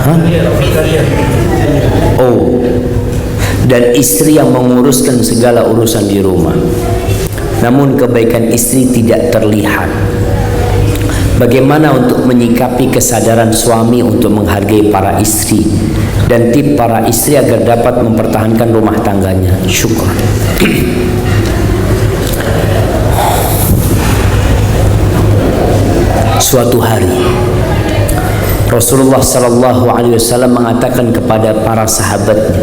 Hah? Oh, dan istri yang menguruskan segala urusan di rumah, namun kebaikan istri tidak terlihat. Bagaimana untuk menyikapi kesadaran suami untuk menghargai para istri, dan tip para istri agar dapat mempertahankan rumah tangganya. Syukran. Suatu hari Rasulullah sallallahu alaihi wasallam mengatakan kepada para sahabatnya,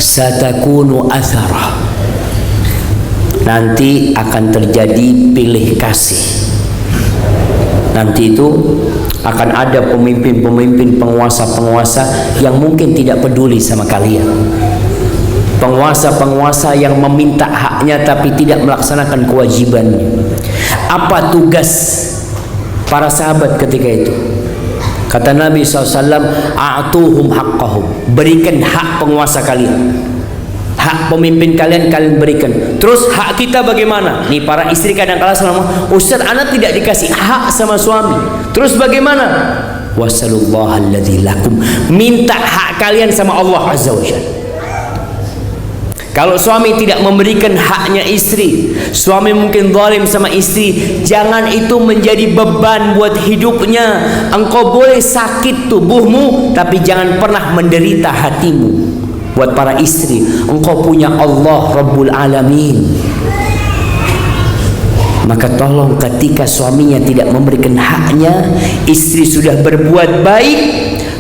satakunu athara, nanti akan terjadi pilih kasih. Nanti itu akan ada pemimpin-pemimpin, penguasa-penguasa yang mungkin tidak peduli sama kalian. Penguasa-penguasa yang meminta haknya tapi tidak melaksanakan kewajibannya. Apa tugas para sahabat ketika itu? Kata Nabi SAW, a'tuhum haqqahum, berikan hak penguasa kalian, hak pemimpin kalian, kalian berikan. Terus hak kita bagaimana? Nih para istri kadang-kala selama, Ustaz anak tidak dikasih hak sama suami. Terus bagaimana? Wasallallahu alladzi lakum, minta hak kalian sama Allah Azza wa Jalla. Kalau suami tidak memberikan haknya istri, suami mungkin zalim sama istri, jangan itu menjadi beban buat hidupnya. Engkau boleh sakit tubuhmu, tapi jangan pernah menderita hatimu. Buat para istri, engkau punya Allah Rabbul Alamin. Maka tolong ketika suaminya tidak memberikan haknya, istri sudah berbuat baik,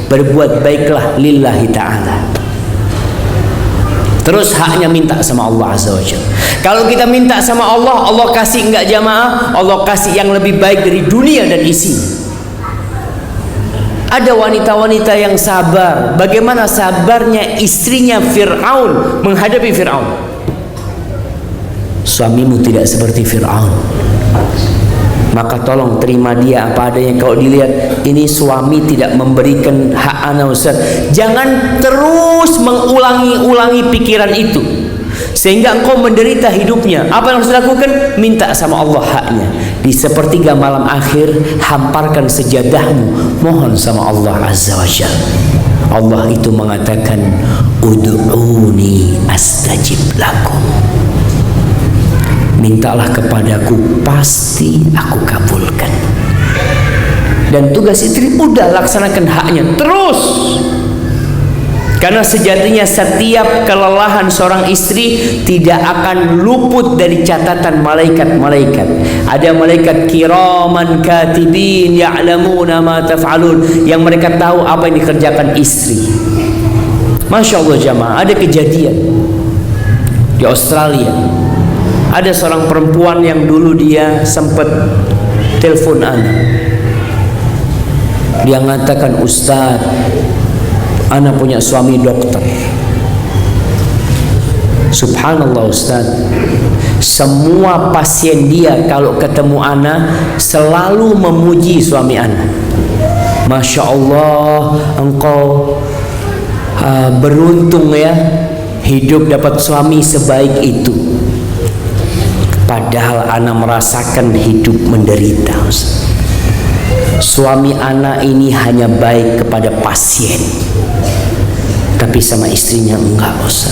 berbuat baiklah lillahi ta'ala. Terus haknya minta sama Allah Azza wa Jalla. Kalau kita minta sama Allah, Allah kasih enggak jamaah? Allah kasih yang lebih baik dari dunia dan isinya. Ada wanita-wanita yang sabar. Bagaimana sabarnya istrinya Fir'aun menghadapi Fir'aun? Suamimu tidak seperti Fir'aun, maka tolong terima dia apa adanya. Kalau dilihat ini suami tidak memberikan hak ana Ustaz, jangan terus mengulangi-ulangi pikiran itu sehingga engkau menderita hidupnya. Apa yang harus dilakukan? Minta sama Allah haknya. Di sepertiga malam akhir, hamparkan sejadahmu, mohon sama Allah Azza wa Jalla. Allah itu mengatakan, ud'uni astajib lakum, mintalah kepadaku, pasti aku kabulkan. Dan tugas istri udah laksanakan haknya terus. Karena sejatinya setiap kelelahan seorang istri tidak akan luput dari catatan malaikat-malaikat. Ada malaikat kiraman katibin ya'lamuna ma taf'alun, yang mereka tahu apa yang dikerjakan istri. Masya Allah jamaah, ada kejadian di Australia. Ada seorang perempuan yang dulu dia sempat telepon anak. Dia mengatakan, Ustaz, anak punya suami dokter. Subhanallah Ustaz, semua pasien dia kalau ketemu anak selalu memuji suami anak. Masya Allah, engkau beruntung ya, hidup dapat suami sebaik itu. Padahal anak merasakan hidup menderita. Suami anak ini hanya baik kepada pasien, tapi sama istrinya enggak, Ustaz.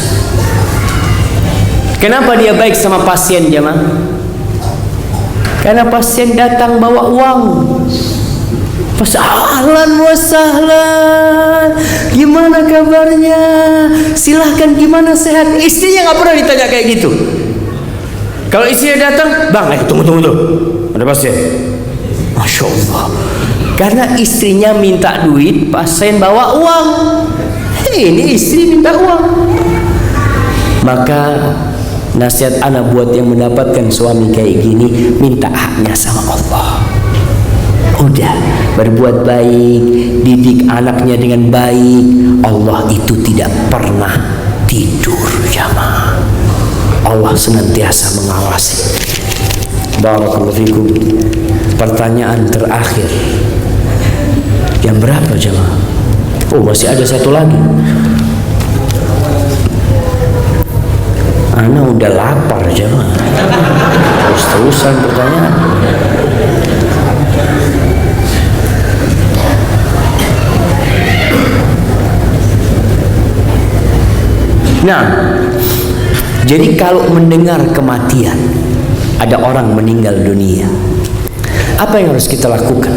Kenapa dia baik sama pasien jemaah? Karena pasien datang bawa uang. Pas ahlan wa sahlan, gimana kabarnya? Silahkan, gimana, sehat? Istrinya nggak pernah ditanya kayak gitu. Kalau istrinya datang, bang, tunggu, ada pasien. Masya Allah. Karena istrinya minta duit, pasien bawa uang. Ini istri minta uang. Maka nasihat anak buat yang mendapatkan suami kayak gini, minta haknya sama Allah. Udah, berbuat baik, didik anaknya dengan baik. Allah itu tidak pernah tidur jamaah. Allah senantiasa mengawasi. Barakallahu fikum. Pertanyaan terakhir, yang berapa jemaah? Oh, masih ada satu lagi. Ana udah lapar jemaah. Terus-terusan pertanyaan. Nah, jadi kalau mendengar kematian, ada orang meninggal dunia, Apa yang harus kita lakukan?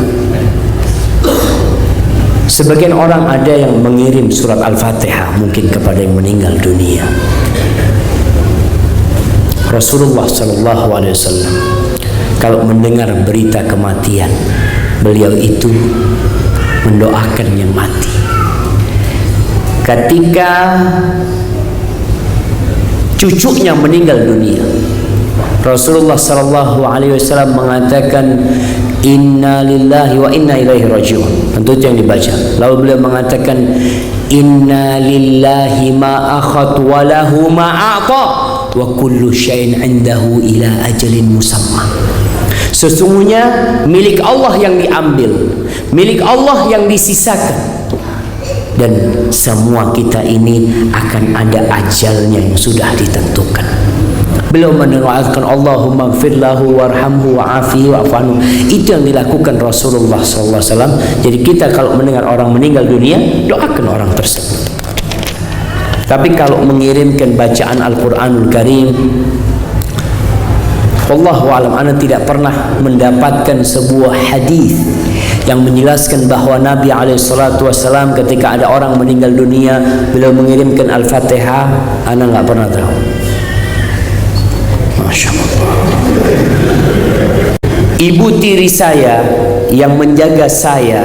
Sebagian orang ada yang mengirim surat Al-Fatihah mungkin kepada yang meninggal dunia. Rasulullah SAW kalau mendengar berita kematian, beliau itu mendoakan yang mati. Ketika cucunya meninggal dunia, Rasulullah SAW mengatakan inna lillahi wa inna ilaihi raji'un. Tentu itu yang dibaca. Lalu beliau mengatakan inna lillahi ma akhad wa lahu ma a'ta wa kullu syai'in 'indahu ila ajalin musamma. Sesungguhnya milik Allah yang diambil, milik Allah yang disisakan, dan semua kita ini akan ada ajalnya yang sudah ditentukan. Beliau mendoakan Allahumma gfir lahu warhamhu wa'afihi wa'afanhu. Itu yang dilakukan Rasulullah SAW. Jadi kita kalau mendengar orang meninggal dunia, doakan orang tersebut. Tapi kalau mengirimkan bacaan Al-Quranul Karim, wallahu a'lam, ana tidak pernah mendapatkan sebuah hadis yang menjelaskan bahwa Nabi SAW ketika ada orang meninggal dunia, beliau mengirimkan Al-Fatihah. Ana nggak pernah tahu. Masya Allah. Ibu tiri saya yang menjaga saya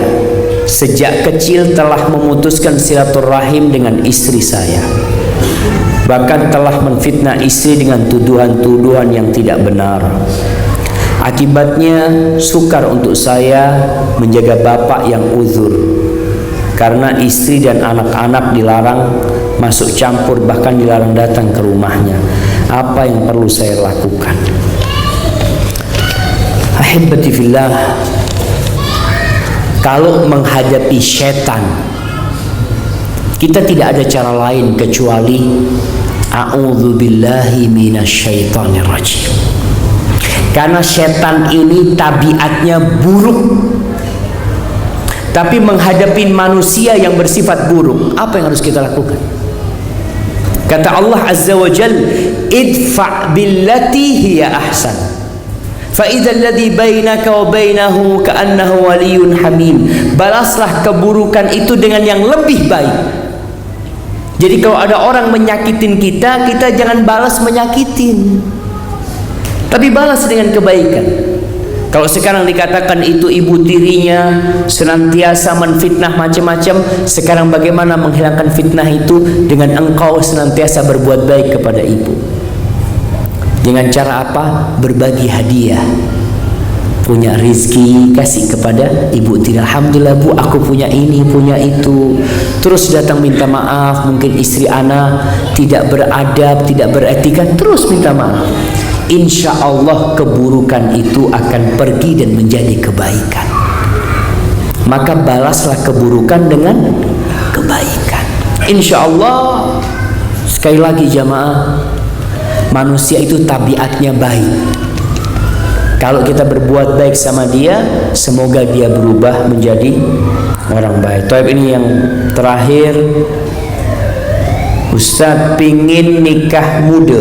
sejak kecil telah memutuskan silaturahim dengan istri saya, bahkan telah menfitnah istri dengan tuduhan-tuduhan yang tidak benar. Akibatnya sukar untuk saya menjaga bapak yang uzur, karena istri dan anak-anak dilarang masuk campur, bahkan dilarang datang ke rumahnya. Apa yang perlu saya lakukan? Ahibbati fillah, kalau menghadapi setan, kita tidak ada cara lain kecuali a'udzubillahi minasyaitonir rajim. Karena setan ini tabiatnya buruk. Tapi menghadapi manusia yang bersifat buruk, apa yang harus kita lakukan? Kata Allah Azza wa Jal, idfa' billati hiya ahsan, fa idzal ladzi bainaka wa bainahu ka'annahu waliyyun hamim. Balaslah keburukan itu dengan yang lebih baik. Jadi kalau ada orang menyakitin kita, kita jangan balas menyakitin, tapi balas dengan kebaikan. Kalau sekarang dikatakan itu ibu tirinya senantiasa menfitnah macam-macam, sekarang bagaimana menghilangkan fitnah itu? Dengan engkau senantiasa berbuat baik kepada ibu. Dengan cara apa? Berbagi hadiah. Punya rizki, kasih kepada ibu tiri. Alhamdulillah bu, aku punya ini, punya itu. Terus datang minta maaf, mungkin istri ana tidak beradab, tidak beretika, terus minta maaf. Insya Allah keburukan itu akan pergi dan menjadi kebaikan. Maka balaslah keburukan dengan kebaikan. Insya Allah. Sekali lagi jamaah, manusia itu tabiatnya baik. Kalau kita berbuat baik sama dia, semoga dia berubah menjadi orang baik. Taib, ini yang terakhir. Ustaz pingin nikah muda,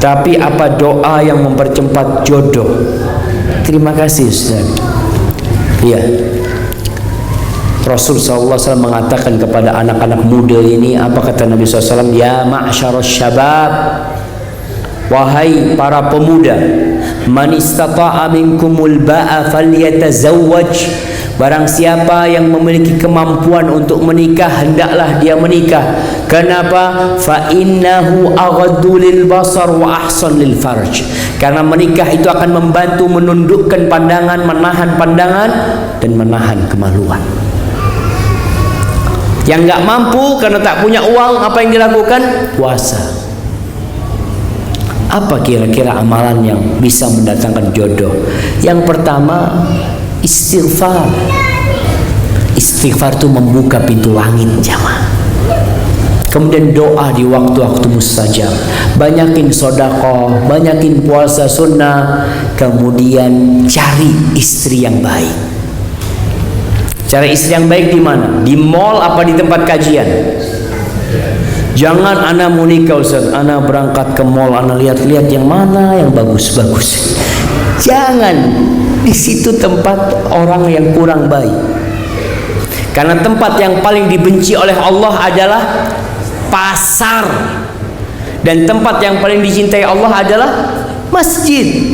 tapi apa doa yang mempercepat jodoh? Terima kasih Ustaz. Iya, Rasul SAW mengatakan kepada anak-anak muda ini, apa kata Nabi SAW? Ya ma'syarus syabab, wahai para pemuda, man istata'a minkumul ba'a falyatazawwaj. Barang siapa yang memiliki kemampuan untuk menikah, hendaklah dia menikah. Kenapa? Fa innahu aghaddu lil basar wa ahsan lil farj. Karena menikah itu akan membantu menundukkan pandangan, menahan pandangan, dan menahan kemaluan. Yang nggak mampu karena tak punya uang, apa yang dilakukan? Puasa. Apa kira-kira amalan yang bisa mendatangkan jodoh? Yang pertama, istighfar. Istighfar itu membuka pintu langit jamaah. Kemudian doa di waktu-waktu mustajab. Banyakin sedekah, banyakin puasa sunnah. Kemudian cari istri yang baik. Cari istri yang baik di mana? Di mall apa di tempat kajian? Jangan ana mau nikah Ustaz, ana berangkat ke mall, ana lihat-lihat yang mana yang bagus-bagus. Jangan, di situ tempat orang yang kurang baik. Karena tempat yang paling dibenci oleh Allah adalah pasar, dan tempat yang paling dicintai Allah adalah masjid.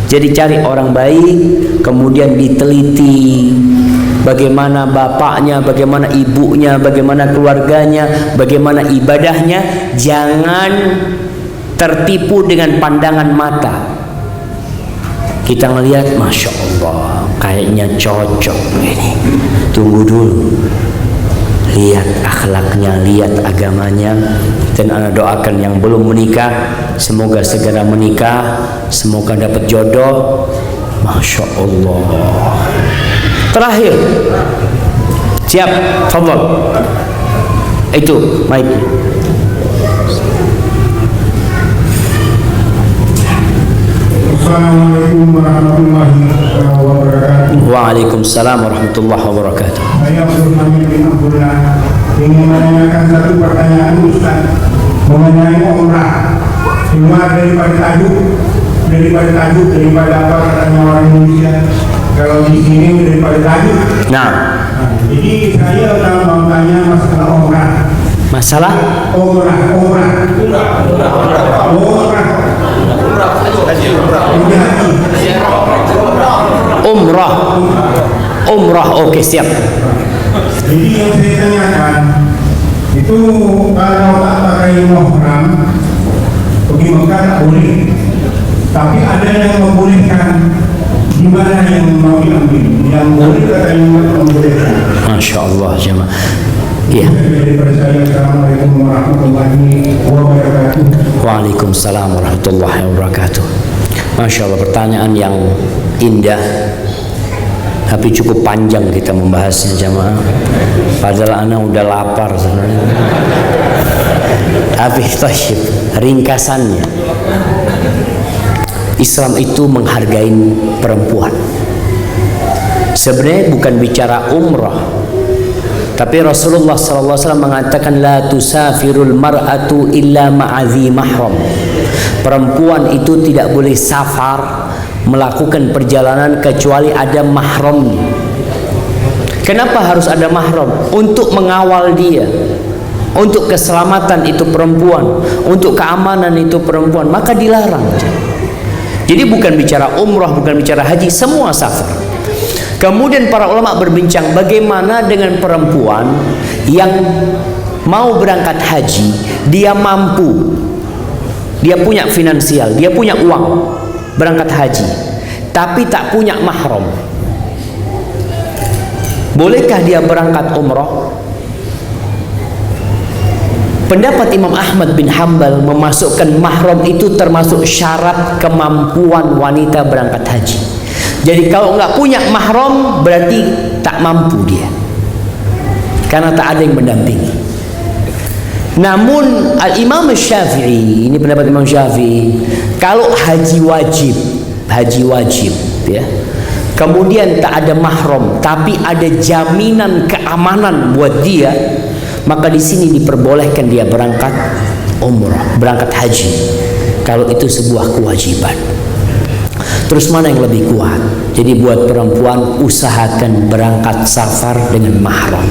Jadi cari orang baik, kemudian diteliti bagaimana bapaknya, bagaimana ibunya, bagaimana keluarganya, bagaimana ibadahnya. Jangan tertipu dengan pandangan mata. Kita melihat, Masya Allah, kayaknya cocok ini. Tunggu dulu, lihat akhlaknya, lihat agamanya. Dan ana doakan yang belum menikah, semoga segera menikah, semoga dapat jodoh. Masya Allah. Terakhir, siap, fadhal. Itu mic. Assalamualaikum warahmatullahi wabarakatuh. Waalaikumsalam warahmatullahi wabarakatuh. Saya Abdul Hamid bin Abdullah ingin menanyakan satu pertanyaan Ustaz mengenai umrah. Cuma daripada apa katanya orang Indonesia, kalau di sini daripada tajuk. Nah, Jadi saya mau tanya masalah umrah. masalah umrah. Oke, siap. Jadi yang saya tanyakan itu, kalau tak pakai ihram pergi Mekah tak boleh, tapi ada yang membolehkan. Gimana yang mau diambil? Yang boleh atau yang membolehkan? Masya Allah, jemaah. Iya. Daripada saya, Assalamualaikum warahmatullahi wabarakatuh. Waalaikumsalam warahmatullahi wabarakatuh. Masya Allah, pertanyaan yang indah, tapi cukup panjang kita membahasnya, jemaah. Padahal anak udah lapar sebenarnya. Tapi tayyib, ringkasannya, Islam itu menghargai perempuan. Sebenarnya bukan bicara umrah, tapi Rasulullah SAW mengatakan la tusafirul mar'atu illa ma'adhi mahram. Perempuan itu tidak boleh safar, melakukan perjalanan kecuali ada mahramnya. Kenapa harus ada mahram? Untuk mengawal dia, untuk keselamatan itu perempuan, untuk keamanan itu perempuan, maka dilarang. Jadi bukan bicara umrah, bukan bicara haji, semua safar. Kemudian para ulama berbincang bagaimana dengan perempuan yang mau berangkat haji, dia mampu, dia punya finansial, dia punya uang berangkat haji, tapi tak punya mahram. Bolehkah dia berangkat umrah? Pendapat Imam Ahmad bin Hanbal memasukkan mahram itu termasuk syarat kemampuan wanita berangkat haji. Jadi kalau nggak punya mahram berarti tak mampu dia, karena tak ada yang mendampingi. Namun Al-Imam Syafi'i, ini pendapat Imam Syafi'i, kalau haji wajib ya, kemudian tak ada mahram tapi ada jaminan keamanan buat dia, maka di sini diperbolehkan dia berangkat umrah, berangkat haji, kalau itu sebuah kewajiban. Terus mana yang lebih kuat? Jadi buat perempuan, usahakan berangkat safar dengan mahram.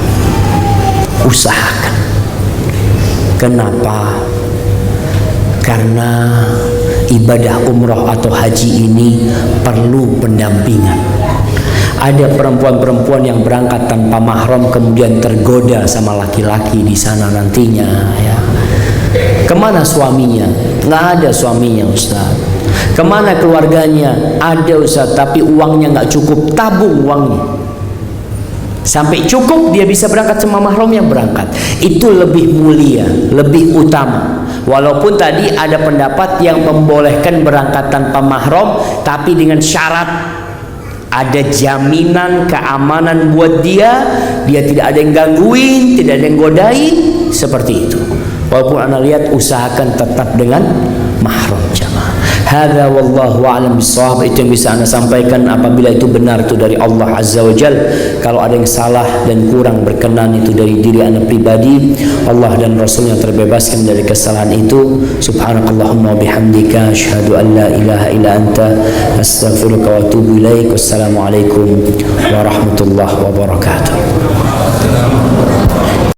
Usahakan. Kenapa? Karena ibadah umrah atau haji ini perlu pendampingan. Ada perempuan-perempuan yang berangkat tanpa mahram kemudian tergoda sama laki-laki di sana nantinya ya. Kemana suaminya? Nggak ada suaminya, Ustaz. Kemana keluarganya? Ada, Ustaz, tapi uangnya nggak cukup. Tabung uangnya sampai cukup dia bisa berangkat sama mahram yang berangkat. Itu lebih mulia, lebih utama. Walaupun tadi ada pendapat yang membolehkan berangkat tanpa mahram, tapi dengan syarat ada jaminan keamanan buat dia, dia tidak ada yang gangguin, tidak ada yang godain, seperti itu. Walaupun anda lihat, usahakan tetap dengan mahram jamaah. Hadza wallahu a'lam bissawab. Itu yang bisa Anda sampaikan. Apabila itu benar, itu dari Allah Azza wa Jal. Kalau ada yang salah dan kurang berkenan, itu dari diri Anda pribadi. Allah dan Rasulnya terbebaskan dari kesalahan itu. Subhanakallahumma wa bihamdika asyhadu an la ilaha illa anta astaghfiruka wa atubu ilaik. Wassalamualaikum warahmatullahi wabarakatuh.